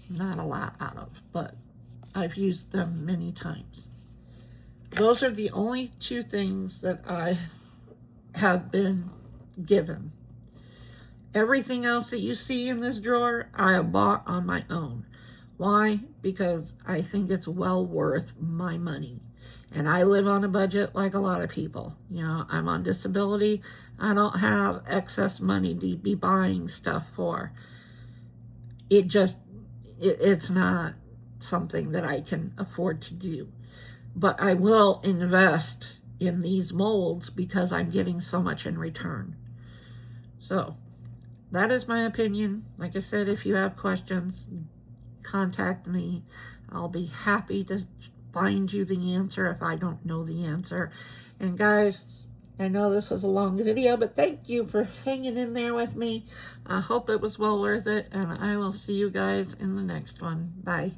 Not a lot out of, but I've used them many times. Those are the only two things that I have been given. Everything else that you see in this drawer, I have bought on my own. Why? Because I think it's well worth my money. And I live on a budget like a lot of people. You know, I'm on disability. I don't have excess money to be buying stuff for. It's not something that I can afford to do. But I will invest in these molds because I'm getting so much in return. So that is my opinion. Like I said, if you have questions, contact me. I'll be happy to find you the answer if I don't know the answer. And guys, I know this was a long video, but thank you for hanging in there with me. I hope it was well worth it, and I will see you guys in the next one. Bye.